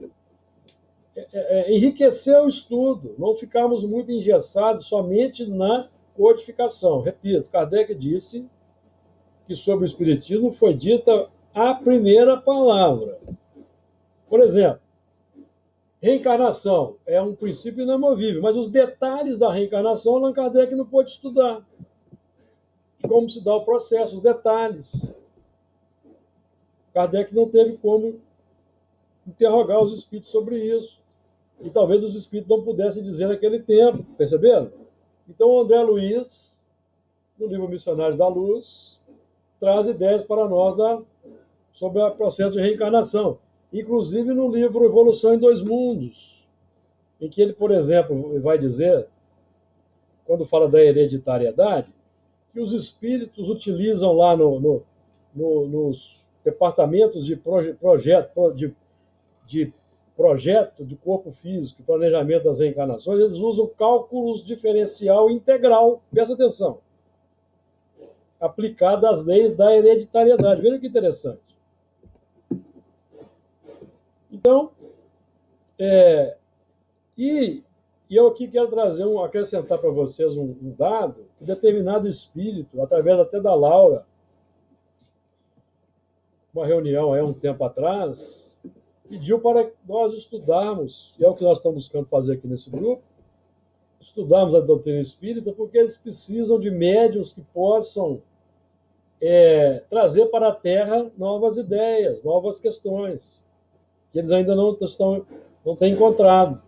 enriquecer o estudo, não ficarmos muito engessados somente na codificação. Repito, Kardec disse que sobre o Espiritismo foi dita a primeira palavra. Por exemplo, reencarnação é um princípio inamovível, mas os detalhes da reencarnação Allan Kardec não pôde estudar. Como se dá o processo, os detalhes. Kardec não teve como interrogar os espíritos sobre isso. E talvez os espíritos não pudessem dizer naquele tempo, perceberam? Então, o André Luiz, no livro Missionários da Luz, traz ideias para nós sobre o processo de reencarnação. Inclusive no livro Evolução em Dois Mundos, em que ele, por exemplo, vai dizer, quando fala da hereditariedade, que os espíritos utilizam lá nos departamentos de projeto de corpo físico, planejamento das reencarnações, eles usam cálculos diferencial integral, presta atenção, aplicado às leis da hereditariedade. Veja que interessante. Então, eu aqui quero acrescentar para vocês um dado, que determinado espírito, através até da Laura, uma reunião há um tempo atrás, pediu para nós estudarmos, e é o que nós estamos buscando fazer aqui nesse grupo, estudarmos a doutrina espírita, porque eles precisam de médiuns que possam trazer para a Terra novas ideias, novas questões, que eles ainda não têm encontrado.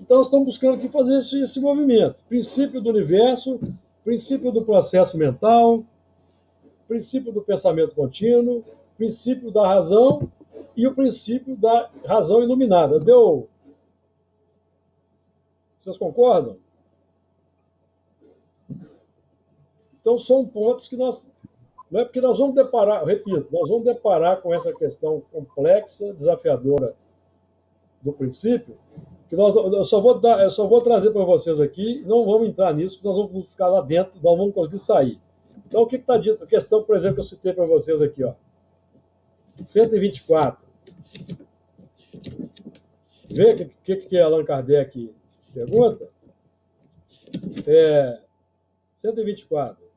Então, nós estamos buscando aqui fazer esse movimento. Princípio do universo, princípio do processo mental, princípio do pensamento contínuo, princípio da razão e o princípio da razão iluminada. Vocês concordam? Então, são pontos que nós... Não é porque nós vamos deparar, repito, nós vamos deparar com essa questão complexa, desafiadora do princípio, que eu só vou trazer para vocês aqui, não vamos entrar nisso, porque nós vamos ficar lá dentro, não vamos conseguir sair. Então, o que está dito? A questão, por exemplo, que eu citei para vocês aqui, ó. 124. Vê o que Allan Kardec pergunta? 124.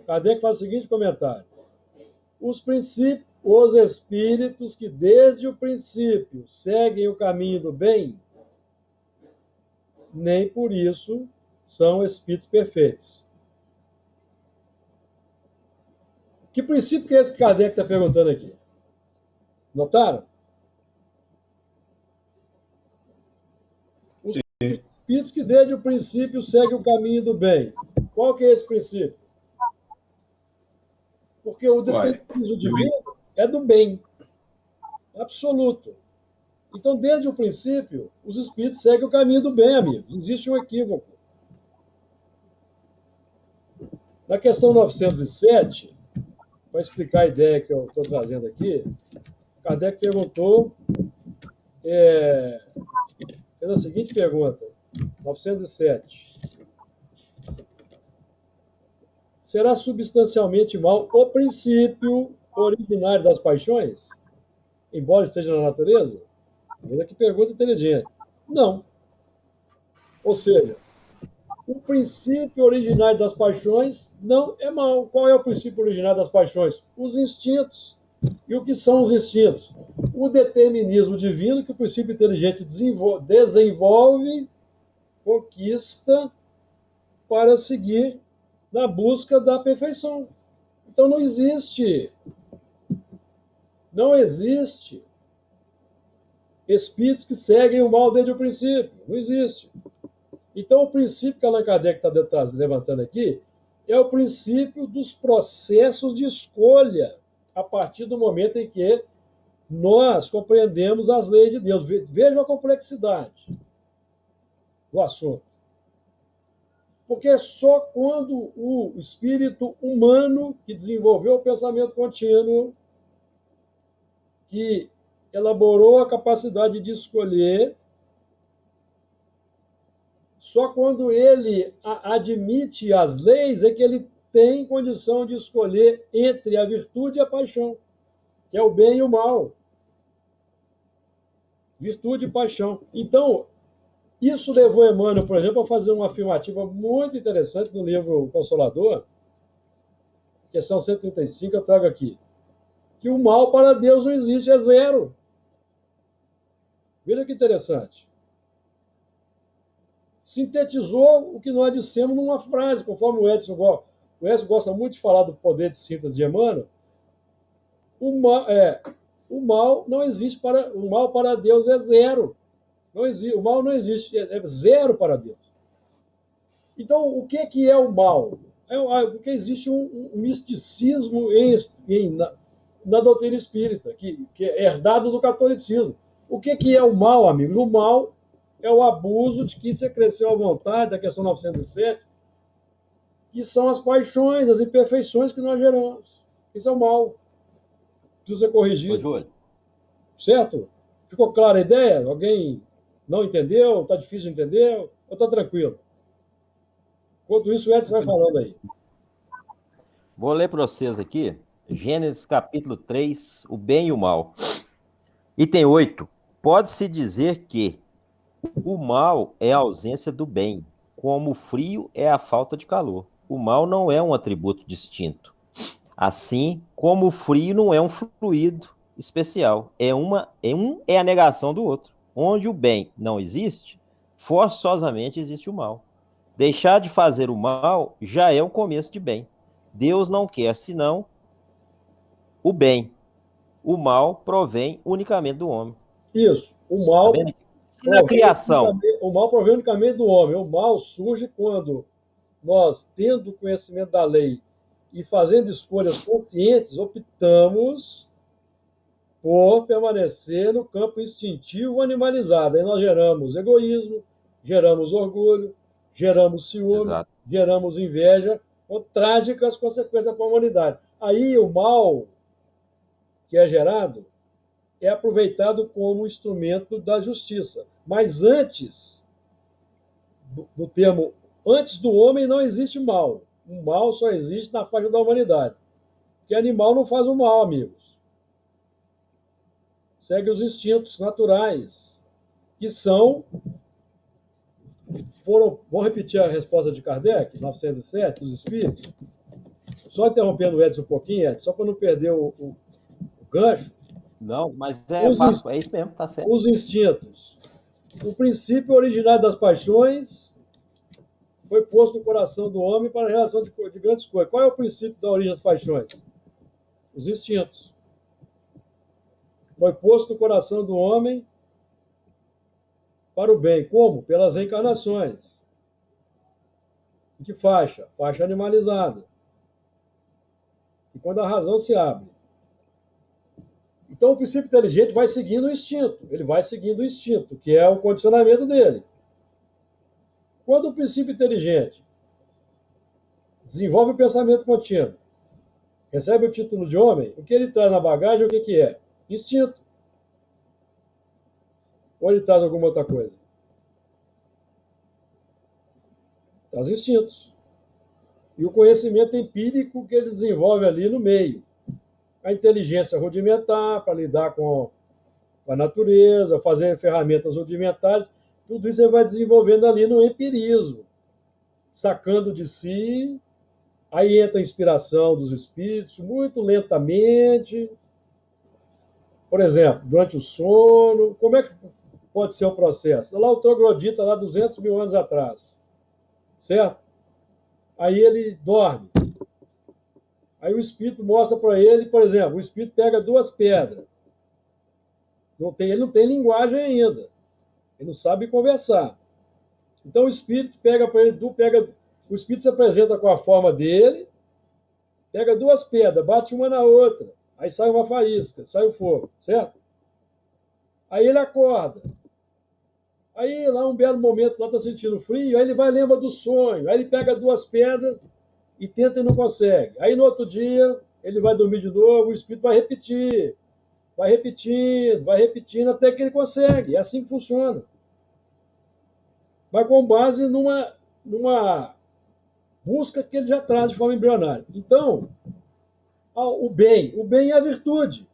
Kardec faz o seguinte comentário. Os espíritos que desde o princípio seguem o caminho do bem, nem por isso são espíritos perfeitos. Que princípio que é esse que Kardec está perguntando aqui? Notaram? Os espíritos que desde o princípio seguem o caminho do bem. Qual que é esse princípio? Porque o determinismo divino é do bem. Absoluto. Então, desde o princípio, os espíritos seguem o caminho do bem, amigos. Existe um equívoco. Na questão 907, para explicar a ideia que eu estou trazendo aqui, Kardec perguntou fez a seguinte pergunta, 907. Será substancialmente mal o princípio originário das paixões, embora esteja na natureza? Veja que pergunta inteligente. Não. Ou seja, o princípio originário das paixões não é mal. Qual é o princípio originário das paixões? Os instintos. E o que são os instintos? O determinismo divino que o princípio inteligente desenvolve, conquista para seguir na busca da perfeição. Então não existe espíritos que seguem o mal desde o princípio. Não existe. Então, o princípio que Allan Kardec está levantando aqui é o princípio dos processos de escolha, a partir do momento em que nós compreendemos as leis de Deus. Vejam a complexidade do assunto. Porque é só quando o espírito humano que desenvolveu o pensamento contínuo, que elaborou a capacidade de escolher, só quando ele admite as leis é que ele tem condição de escolher entre a virtude e a paixão, que é o bem e o mal. Virtude e paixão. Então, isso levou Emmanuel, por exemplo, a fazer uma afirmativa muito interessante no livro Consolador, questão 135, eu trago aqui, que o mal para Deus não existe, é zero. Veja que interessante. Sintetizou o que nós dissemos numa frase, conforme o Edson gosta. O Edson gosta muito de falar do poder de síntese de Emmanuel. O mal não existe o mal para Deus é zero. Não existe, o mal não existe, é zero para Deus. Então, o que é o mal? Porque existe um misticismo na doutrina espírita, que é herdado do catolicismo. O que é o mal, amigos? O mal é o abuso de que você cresceu à vontade, da questão 907, que são as paixões, as imperfeições que nós geramos. Isso é o mal. Precisa ser corrigido. Júlio. Certo? Ficou clara a ideia? Alguém não entendeu? Está difícil de entender? Ou está tranquilo? Enquanto isso, o Edson vai falando aí. Vou ler para vocês aqui, Gênesis capítulo 3, o bem e o mal. Item 8. Pode-se dizer que o mal é a ausência do bem, como o frio é a falta de calor. O mal não é um atributo distinto. Assim como o frio não é um fluido especial. É a negação do outro. Onde o bem não existe, forçosamente existe o mal. Deixar de fazer o mal já é o começo de bem. Deus não quer senão o bem. O mal provém unicamente do homem. Isso. O mal, Tá na criação. O mal provém unicamente do homem. O mal surge quando nós, tendo conhecimento da lei e fazendo escolhas conscientes, optamos por permanecer no campo instintivo animalizado. Aí nós geramos egoísmo, geramos orgulho, geramos ciúme, Exato. geramos inveja, com trágicas consequências para a humanidade. Aí o mal que é gerado é aproveitado como instrumento da justiça. Mas antes do termo, antes do homem não existe mal. O mal só existe na faixa da humanidade. Porque animal não faz o mal, amigos. Segue os instintos naturais, que são... Vou repetir a resposta de Kardec, 907, dos espíritos. Só interrompendo o Edson um pouquinho, Edson, só para não perder o gancho. Não, mas é isso mesmo, tá certo. Os instintos. O princípio originário das paixões foi posto no coração do homem para a realização de grandes coisas. Qual é o princípio da origem das paixões? Os instintos. Foi posto no coração do homem para o bem. Como? Pelas reencarnações. Em que faixa? Faixa animalizada. E quando a razão se abre. Então, o princípio inteligente vai seguindo o instinto. Ele vai seguindo o instinto, que é o condicionamento dele. Quando o princípio inteligente desenvolve o pensamento contínuo, recebe o título de homem, o que ele traz na bagagem, o que é? Instinto. Ou ele traz alguma outra coisa? Traz instintos. E o conhecimento empírico que ele desenvolve ali no meio. A inteligência rudimentar para lidar com a natureza, fazer ferramentas rudimentares, tudo isso ele vai desenvolvendo ali no empirismo, sacando de si. Aí entra a inspiração dos espíritos, muito lentamente. Por exemplo, durante o sono, como é que pode ser o processo? Lá o troglodita, lá 200 mil anos atrás, certo? Aí ele dorme. Aí o espírito mostra para ele, por exemplo, o espírito pega duas pedras. Ele não tem linguagem ainda. Ele não sabe conversar. Então o espírito pega para ele, o espírito se apresenta com a forma dele, pega duas pedras, bate uma na outra, aí sai uma faísca, sai o fogo, certo? Aí ele acorda. Aí lá um belo momento, lá está sentindo frio, aí ele vai lembra do sonho, aí ele pega duas pedras e tenta e não consegue. Aí no outro dia ele vai dormir de novo, o espírito vai repetir, vai repetindo até que ele consegue. É assim que funciona. Mas com base numa busca que ele já traz de forma embrionária. Então, o bem é a virtude.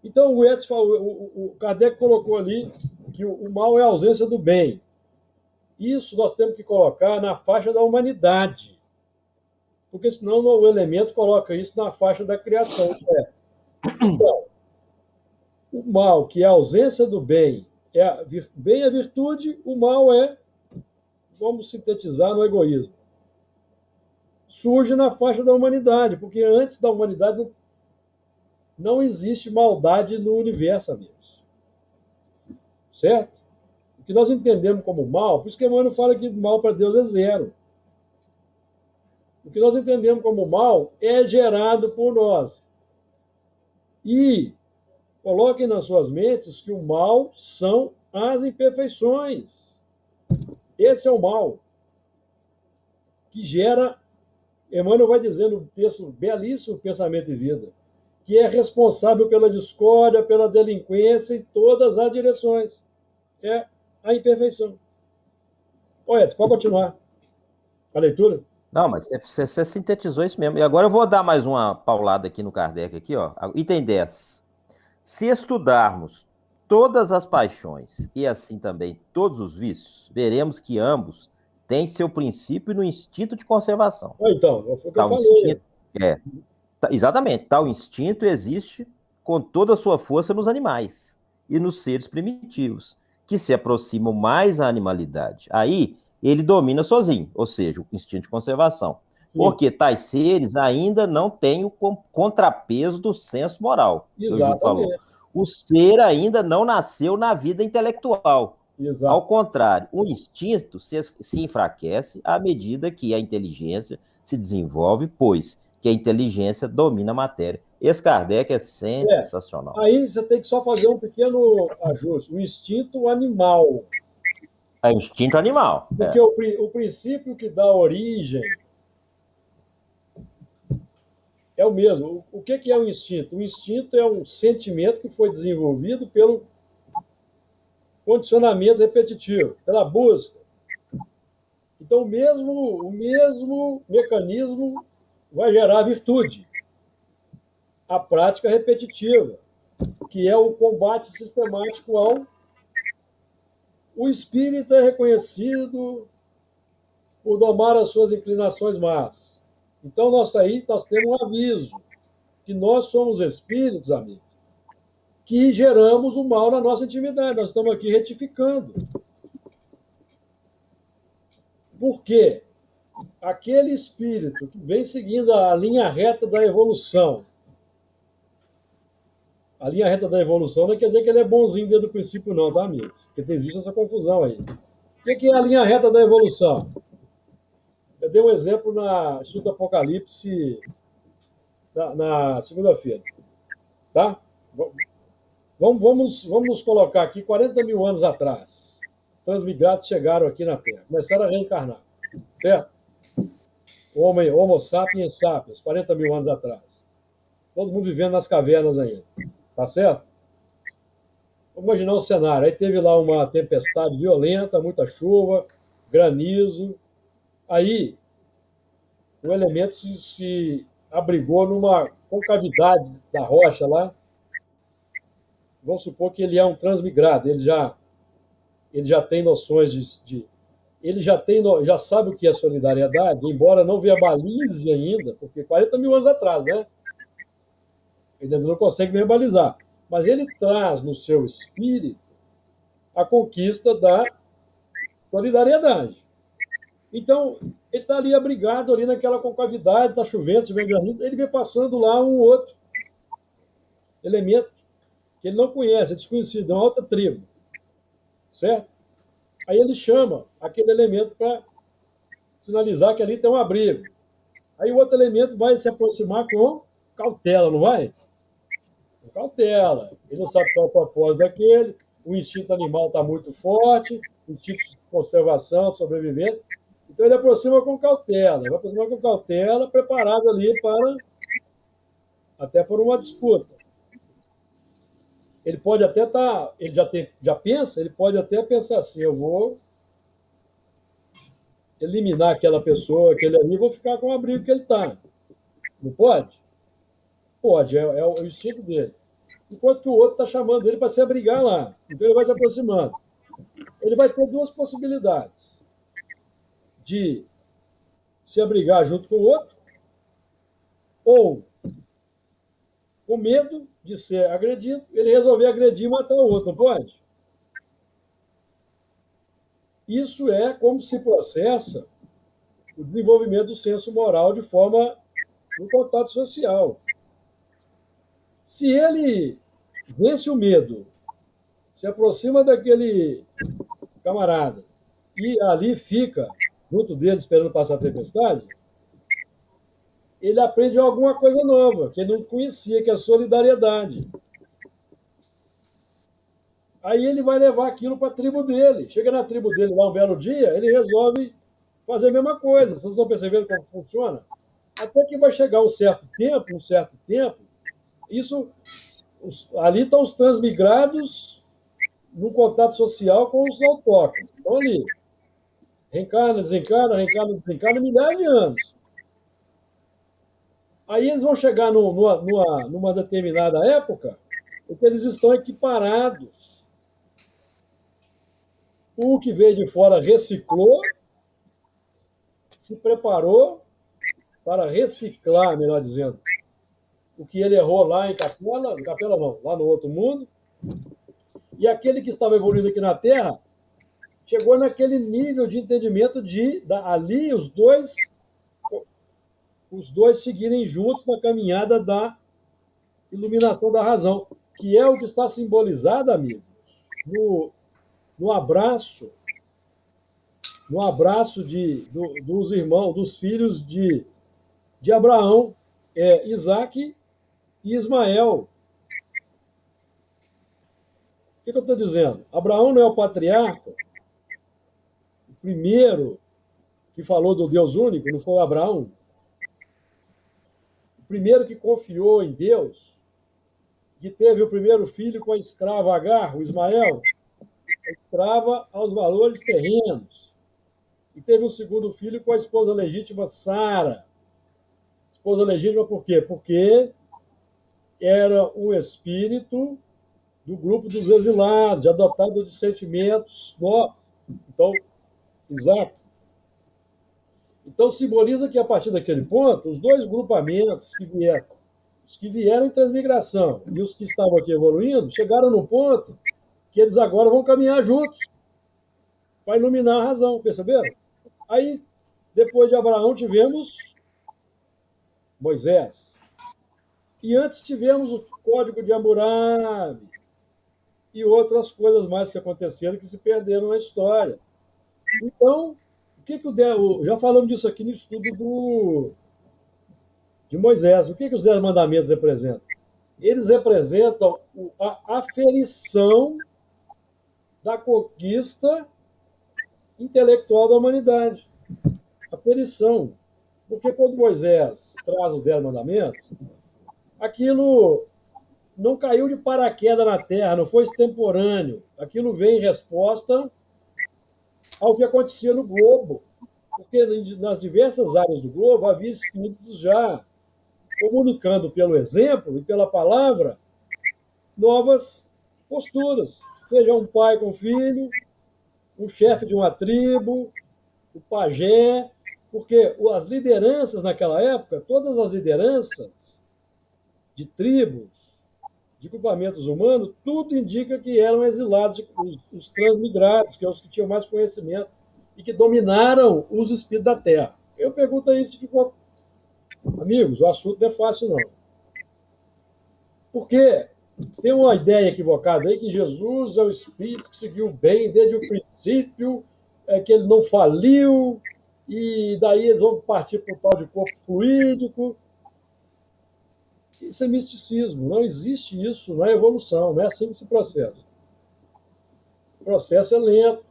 Então o Edson falou, o Kardec colocou ali que o mal é a ausência do bem. Isso nós temos que colocar na faixa da humanidade, porque senão o elemento coloca isso na faixa da criação. Então, o mal, que é a ausência do bem, bem é virtude, o mal é, vamos sintetizar, no egoísmo. Surge na faixa da humanidade, porque antes da humanidade não existe maldade no universo, amigos. Certo? O que nós entendemos como mal, por isso que Emmanuel fala que mal para Deus é zero. O que nós entendemos como mal é gerado por nós. E coloquem nas suas mentes que o mal são as imperfeições. Esse é o mal que gera, Emmanuel vai dizer no texto belíssimo Pensamento e Vida, que é responsável pela discórdia, pela delinquência em todas as direções. É a imperfeição. Edson, pode continuar a leitura? Não, mas você sintetizou isso mesmo. E agora eu vou dar mais uma paulada aqui no Kardec, aqui, ó. Item 10. Se estudarmos todas as paixões e assim também todos os vícios, veremos que ambos têm seu princípio no instinto de conservação. Então, foi o que eu falei. Exatamente. Tal instinto existe com toda a sua força nos animais e nos seres primitivos, que se aproximam mais à animalidade. Aí ele domina sozinho, ou seja, o instinto de conservação. Sim. Porque tais seres ainda não têm o contrapeso do senso moral. Exatamente. Falou. O ser ainda não nasceu na vida intelectual. Exato. Ao contrário, o instinto se enfraquece à medida que a inteligência se desenvolve, pois que a inteligência domina a matéria. Esse Kardec é sensacional. Aí você tem que só fazer um pequeno ajuste. O instinto animal. É o instinto animal. Porque o princípio que dá origem é o mesmo. O que é o instinto? O instinto é um sentimento que foi desenvolvido pelo condicionamento repetitivo, pela busca. Então, o mesmo mecanismo vai gerar virtude. A prática repetitiva, que é o combate sistemático ao... O espírito é reconhecido por domar as suas inclinações más. Então, nós temos um aviso, que nós somos espíritos, amigos, que geramos o mal na nossa intimidade. Nós estamos aqui retificando. Por quê? Aquele espírito que vem seguindo a linha reta da evolução. A linha reta da evolução não quer dizer que ele é bonzinho desde o princípio, não, tá, amigos? Porque existe essa confusão aí. O que é a linha reta da evolução? Eu dei um exemplo na Estudo do Apocalipse na segunda-feira. Tá? Vamos nos colocar aqui 40 mil anos atrás. Transmigrados chegaram aqui na Terra, começaram a reencarnar. Certo? Homo sapiens sapiens, 40 mil anos atrás. Todo mundo vivendo nas cavernas ainda. Tá certo? Vamos imaginar um cenário. Aí teve lá uma tempestade violenta, muita chuva, granizo. Aí o elemento se abrigou numa concavidade da rocha lá. Vamos supor que ele é um transmigrado, ele já tem noções ele já sabe o que é solidariedade, embora não verbalize ainda, porque 40 mil anos atrás, né? Ele ainda não consegue verbalizar. Mas ele traz no seu espírito a conquista da solidariedade. Então, ele está ali abrigado ali naquela concavidade, está chovendo granizo, ele vê passando lá um outro elemento que ele não conhece, é desconhecido, é uma outra tribo, certo? Aí ele chama aquele elemento para sinalizar que ali tem um abrigo. Aí o outro elemento vai se aproximar com cautela, não vai? Com cautela. Ele não sabe qual é o propósito daquele, o instinto animal está muito forte, o instinto de conservação, de sobrevivência. Então ele aproxima com cautela, vai aproximar com cautela, preparado ali para até por uma disputa. Ele pode até estar, ele já pensa, ele pode até pensar assim, eu vou eliminar aquela pessoa, aquele ali, vou ficar com o abrigo que ele está. Não pode? Pode, é o instinto dele. Enquanto que o outro está chamando ele para se abrigar lá. Então ele vai se aproximando. Ele vai ter duas possibilidades: de se abrigar junto com o outro, ou, com medo de ser agredido, ele resolver agredir e matar o outro, não pode? Isso é como se processa o desenvolvimento do senso moral de forma no contato social. Se ele vence o medo, se aproxima daquele camarada e ali fica junto dele esperando passar a tempestade, ele aprende alguma coisa nova que ele não conhecia, que é a solidariedade. Aí ele vai levar aquilo para a tribo dele. Chega na tribo dele lá um belo dia, ele resolve fazer a mesma coisa. Vocês estão percebendo como funciona? Até que vai chegar um certo tempo, isso, ali estão os transmigrados no contato social com os autóctones. Estão ali. Reencarna, desencarna, milhares de anos. Aí eles vão chegar numa determinada época em que eles estão equiparados. O que veio de fora reciclou, se preparou para reciclar, melhor dizendo, o que ele errou lá em Capela não, lá no outro mundo, e aquele que estava evoluindo aqui na Terra chegou naquele nível de entendimento ali os dois seguirem juntos na caminhada da iluminação da razão, que é o que está simbolizado, amigos, no abraço dos irmãos, dos filhos de Abraão, Isaac e Ismael. O que eu estou dizendo? Abraão não é o patriarca? O primeiro que falou do Deus único não foi Abraão? O primeiro que confiou em Deus, que teve o primeiro filho com a escrava Agar, o Ismael, escrava aos valores terrenos. E teve um segundo filho com a esposa legítima Sara. Esposa legítima por quê? Porque era um espírito do grupo dos exilados, adotado de sentimentos novos. Então, Isaac. Então, simboliza que, a partir daquele ponto, os dois grupamentos os que vieram em transmigração e os que estavam aqui evoluindo, chegaram num ponto que eles agora vão caminhar juntos para iluminar a razão, perceberam? Aí, depois de Abraão, tivemos Moisés. E antes tivemos o Código de Hammurabi e outras coisas mais que aconteceram que se perderam na história. Então, já falamos disso aqui no estudo de Moisés. O que os 10 mandamentos representam? Eles representam a aferição da conquista intelectual da humanidade. Aferição. Porque quando Moisés traz os 10 mandamentos, aquilo não caiu de paraquedas na Terra, não foi extemporâneo. Aquilo veio em resposta ao que acontecia no globo. Porque nas diversas áreas do globo havia espíritos já comunicando pelo exemplo e pela palavra novas posturas. Seja um pai com filho, um chefe de uma tribo, o pajé, porque as lideranças naquela época, todas as lideranças de tribos, de grupamentos humanos, tudo indica que eram exilados, os transmigrados, que são os que tinham mais conhecimento e que dominaram os espíritos da Terra. Eu pergunto aí se ficou... Amigos, o assunto não é fácil, não. Porque tem uma ideia equivocada aí que Jesus é o espírito que seguiu bem desde o princípio, que ele não faliu, e daí eles vão partir para o tal de corpo fluídico. Isso é misticismo, não existe isso, não é evolução, não é assim que se processa. O processo é lento.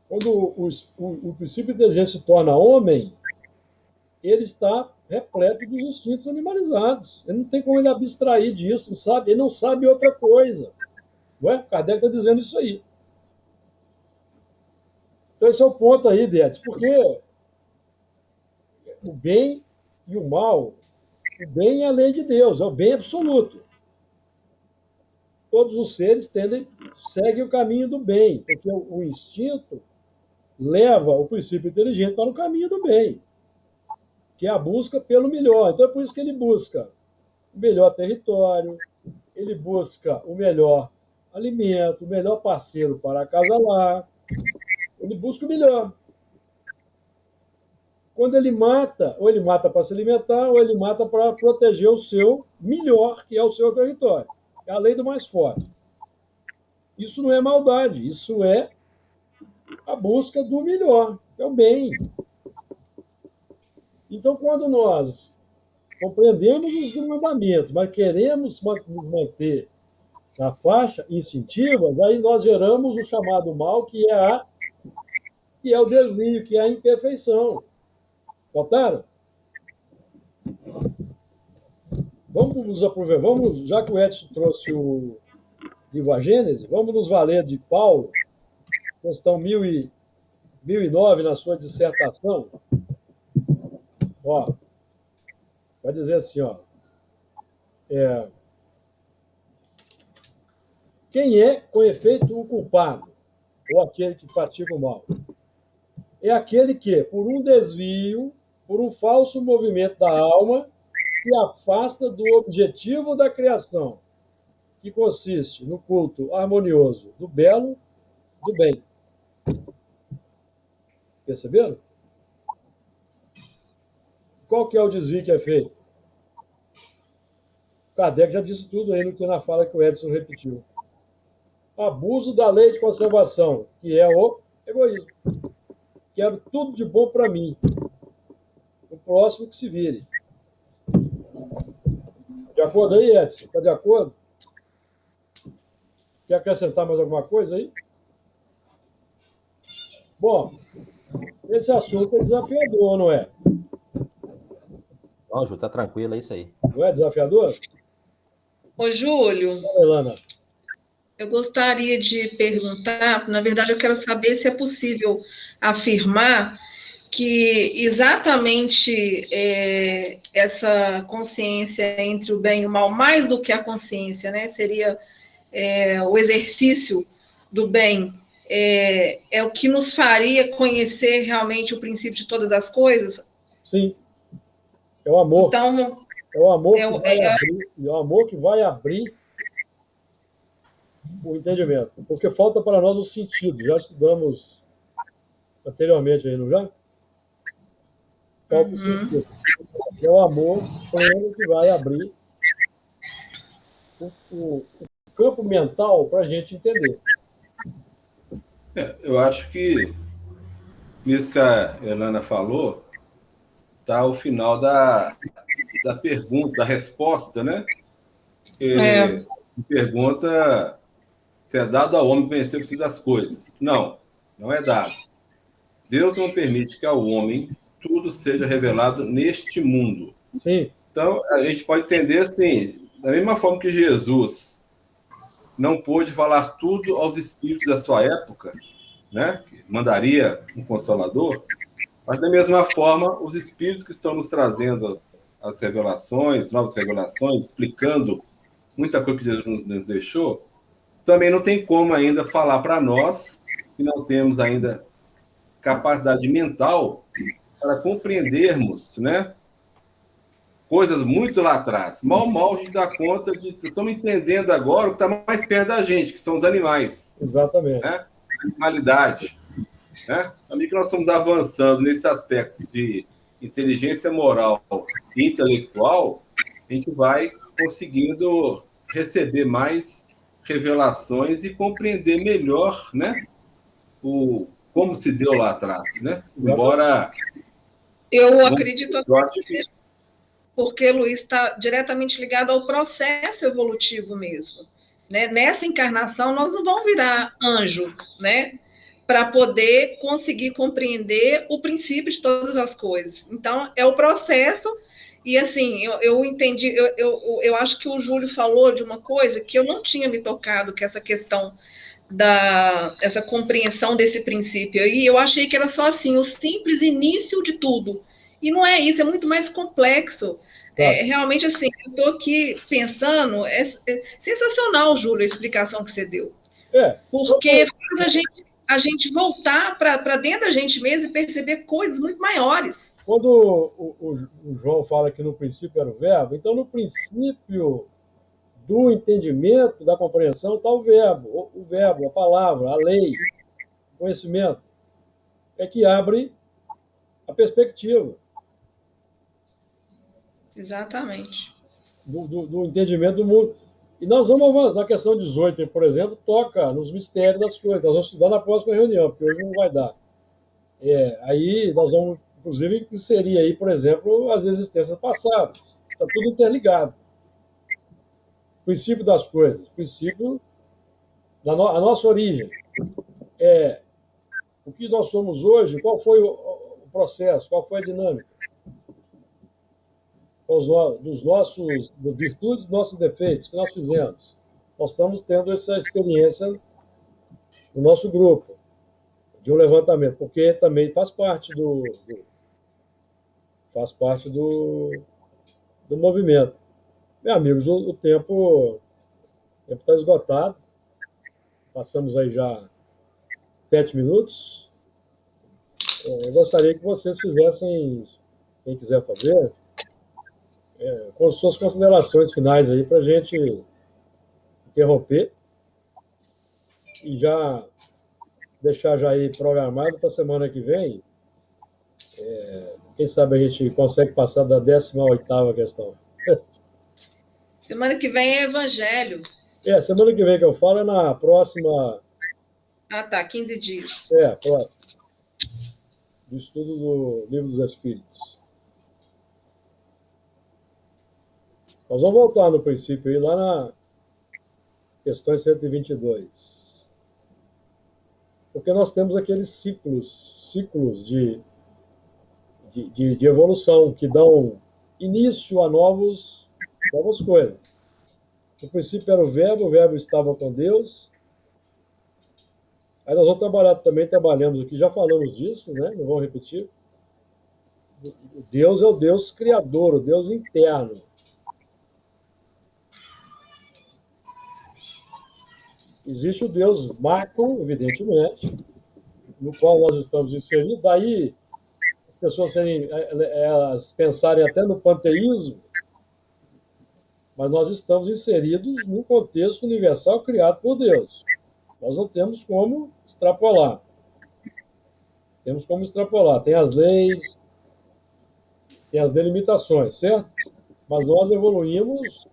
Quando o princípio de inteligência se torna homem, ele está repleto dos instintos animalizados. Ele não tem como ele abstrair disso, não sabe? Ele não sabe outra coisa. Não é? Kardec está dizendo isso aí. Então, esse é o ponto aí, Dedes, porque o bem e o mal, o bem é a lei de Deus, é o bem absoluto. Todos os seres seguem o caminho do bem, porque o instinto leva o princípio inteligente para o caminho do bem, que é a busca pelo melhor. Então, é por isso que ele busca o melhor território, ele busca o melhor alimento, o melhor parceiro para acasalar, ele busca o melhor. Quando ele mata, ou ele mata para se alimentar, ou ele mata para proteger o seu melhor, que é o seu território. É a lei do mais forte. Isso não é maldade, isso é a busca do melhor, é o bem. Então, quando nós compreendemos os mandamentos, mas queremos manter na faixa instintivas, aí nós geramos o chamado mal, que é o desvio, que é a imperfeição. Notaram? Vamos nos aproveitar, já que o Edson trouxe o livro A Gênese, vamos nos valer de Paulo, questão 1009, na sua dissertação. Ó, vai dizer assim, ó, quem é, com efeito, o culpado, ou aquele que pratica o mal? É aquele que, por um desvio, por um falso movimento da alma, se afasta do objetivo da criação, que consiste no culto harmonioso do belo, do bem. Perceberam? Qual que é o desvio que é feito? Kardec já disse tudo aí no que na fala que o Edson repetiu. Abuso da lei de conservação, que é o egoísmo. Quero tudo de bom para mim. O próximo que se vire. De acordo aí, Edson? Está de acordo? Quer acrescentar mais alguma coisa aí? Bom, esse assunto é desafiador, não é? Não, Ju, tá tranquilo, é isso aí. Não é desafiador? Ô, Júlio, Elana. eu gostaria de perguntar, na verdade, eu quero saber se é possível afirmar que exatamente essa consciência entre o bem e o mal, mais do que a consciência, né, seria o exercício do bem, é o que nos faria conhecer realmente o princípio de todas as coisas? Sim. É o amor. Então, é o amor que vai abrir, é o amor que vai abrir o entendimento. Porque falta para nós o sentido. Já estudamos anteriormente aí, não já? Falta o sentido. É o amor pleno que vai abrir o campo mental para a gente entender. Eu acho que isso que a Elana falou está ao final da pergunta, da resposta, né? Pergunta se é dado ao homem conhecer o princípio das coisas. Não, não é dado. Deus não permite que ao homem tudo seja revelado neste mundo. Sim. Então, a gente pode entender assim, da mesma forma que Jesus não pôde falar tudo aos espíritos da sua época, né? Que mandaria um consolador, mas da mesma forma, os espíritos que estão nos trazendo as revelações, novas revelações, explicando muita coisa que Jesus nos deixou, também não tem como ainda falar para nós, que não temos ainda capacidade mental para compreendermos, né, coisas muito lá atrás. Mal a gente dá conta de... Estamos entendendo agora o que está mais perto da gente, que são os animais. Exatamente. Né? A animalidade. Né? Também que nós estamos avançando nesse aspecto de inteligência moral e intelectual, a gente vai conseguindo receber mais revelações e compreender melhor, né, como se deu lá atrás, né? Embora eu acredito até que seja porque, Luiz, está diretamente ligado ao processo evolutivo mesmo, né? Nessa encarnação nós não vamos virar anjo, né, para poder conseguir compreender o princípio de todas as coisas. Então, é o processo. E, assim, eu entendi, eu acho que o Júlio falou de uma coisa que eu não tinha me tocado, que é essa questão essa compreensão desse princípio aí, eu achei que era só assim, o simples início de tudo. E não é isso, é muito mais complexo. Realmente, assim, eu estou aqui pensando, é sensacional, Júlio, a explicação que você deu. Porque faz a gente voltar para dentro da gente mesmo e perceber coisas muito maiores. Quando o João fala que no princípio era o verbo, então no princípio do entendimento, da compreensão, está o verbo, a palavra, a lei, o conhecimento, é que abre a perspectiva. Exatamente. Do entendimento do mundo. E nós vamos avançar. Na questão 18, por exemplo, toca nos mistérios das coisas. Nós vamos estudar na próxima reunião, porque hoje não vai dar. Aí nós vamos, inclusive, inserir aí, por exemplo, as existências passadas. Está tudo interligado. O princípio das coisas, o princípio a nossa origem. O que nós somos hoje, qual foi o processo, qual foi a dinâmica? Dos nossos virtudes, nossos defeitos, que nós fizemos. Nós estamos tendo essa experiência no nosso grupo, de um levantamento, porque também faz parte do movimento. Meus amigos, o tempo está esgotado. Passamos aí já 7 minutos. Eu gostaria que vocês fizessem, quem quiser fazer, com suas considerações finais aí para a gente interromper e já deixar já aí programado para a semana que vem. Quem sabe a gente consegue passar da 18ª questão. Semana que vem é Evangelho. Semana que vem que eu falo é na próxima... Ah, tá, 15 dias. Próxima. Do estudo do Livro dos Espíritos. Nós vamos voltar no princípio aí, lá na questão 122. Porque nós temos aqueles ciclos de evolução que dão início a novas coisas. No princípio era o verbo estava com Deus. Aí nós vamos trabalhar também, trabalhamos aqui, já falamos disso, né? Não vamos repetir. O Deus é o Deus criador, o Deus interno. Existe o Deus macro, evidentemente, no qual nós estamos inseridos. Daí, as pessoas elas pensarem até no panteísmo, mas nós estamos inseridos no contexto universal criado por Deus. Nós não temos como extrapolar. Tem as leis, tem as delimitações, certo? Mas nós evoluímos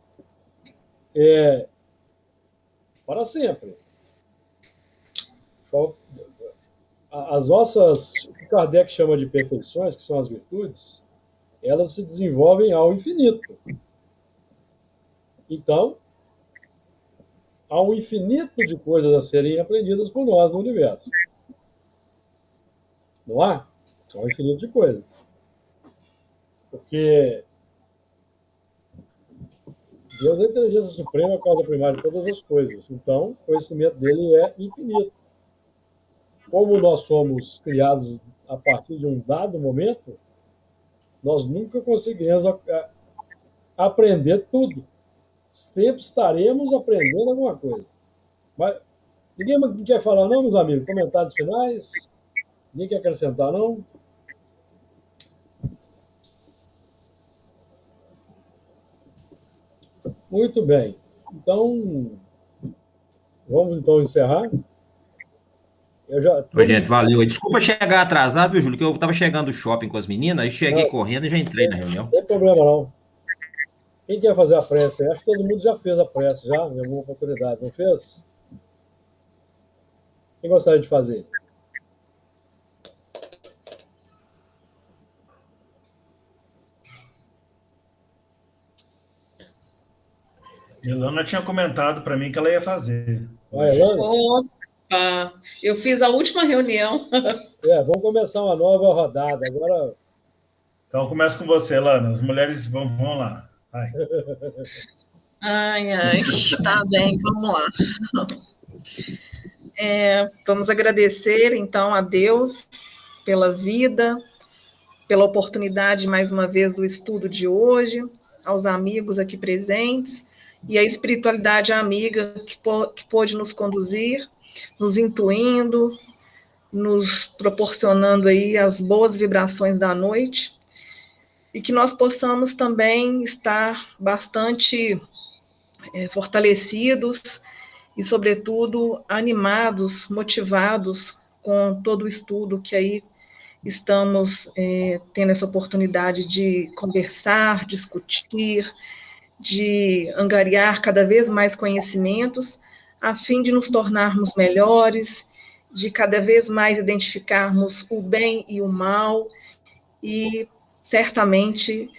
para sempre. As nossas, o que Kardec chama de perfeições, que são as virtudes, elas se desenvolvem ao infinito. Então, há um infinito de coisas a serem aprendidas por nós no universo. Não há? Há um infinito de coisas. Porque Deus é a inteligência suprema, a causa primária de todas as coisas. Então, o conhecimento dele é infinito. Como nós somos criados a partir de um dado momento, nós nunca conseguiremos aprender tudo. Sempre estaremos aprendendo alguma coisa. Mas ninguém quer falar, não, meus amigos? Comentários finais? Ninguém quer acrescentar, não? Muito bem. Então, vamos então encerrar. Oi, gente, valeu. Desculpa chegar atrasado, viu, Júlio? Que eu estava chegando do shopping com as meninas, aí cheguei correndo e já entrei na reunião. Não tem problema, não. Quem quer fazer a prece? Acho que todo mundo já fez a prece, já, em alguma oportunidade, não fez? Quem gostaria de fazer? Elana tinha comentado para mim que ela ia fazer. Vai, Elana? Opa, eu fiz a última reunião. Vamos começar uma nova rodada. Agora. Então, começa com você, Elana. As mulheres vão lá. Vai. Ai, tá bem, vamos lá. Vamos agradecer, então, a Deus pela vida, pela oportunidade, mais uma vez, do estudo de hoje, aos amigos aqui presentes, e a espiritualidade amiga que pôde nos conduzir, nos intuindo, nos proporcionando aí as boas vibrações da noite, e que nós possamos também estar bastante fortalecidos e, sobretudo, animados, motivados com todo o estudo que aí estamos tendo essa oportunidade de conversar, discutir, de angariar cada vez mais conhecimentos, a fim de nos tornarmos melhores, de cada vez mais identificarmos o bem e o mal, e certamente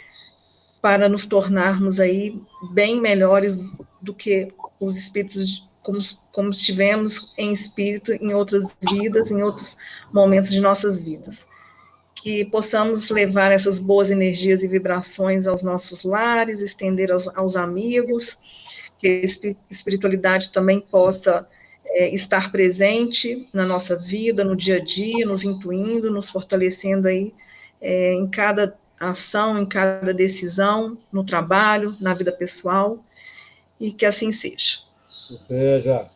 para nos tornarmos aí bem melhores do que os espíritos, como estivemos em espírito em outras vidas, em outros momentos de nossas vidas. Que possamos levar essas boas energias e vibrações aos nossos lares, estender aos amigos, que a espiritualidade também possa estar presente na nossa vida, no dia a dia, nos intuindo, nos fortalecendo aí em cada ação, em cada decisão, no trabalho, na vida pessoal, e que assim seja. Que seja.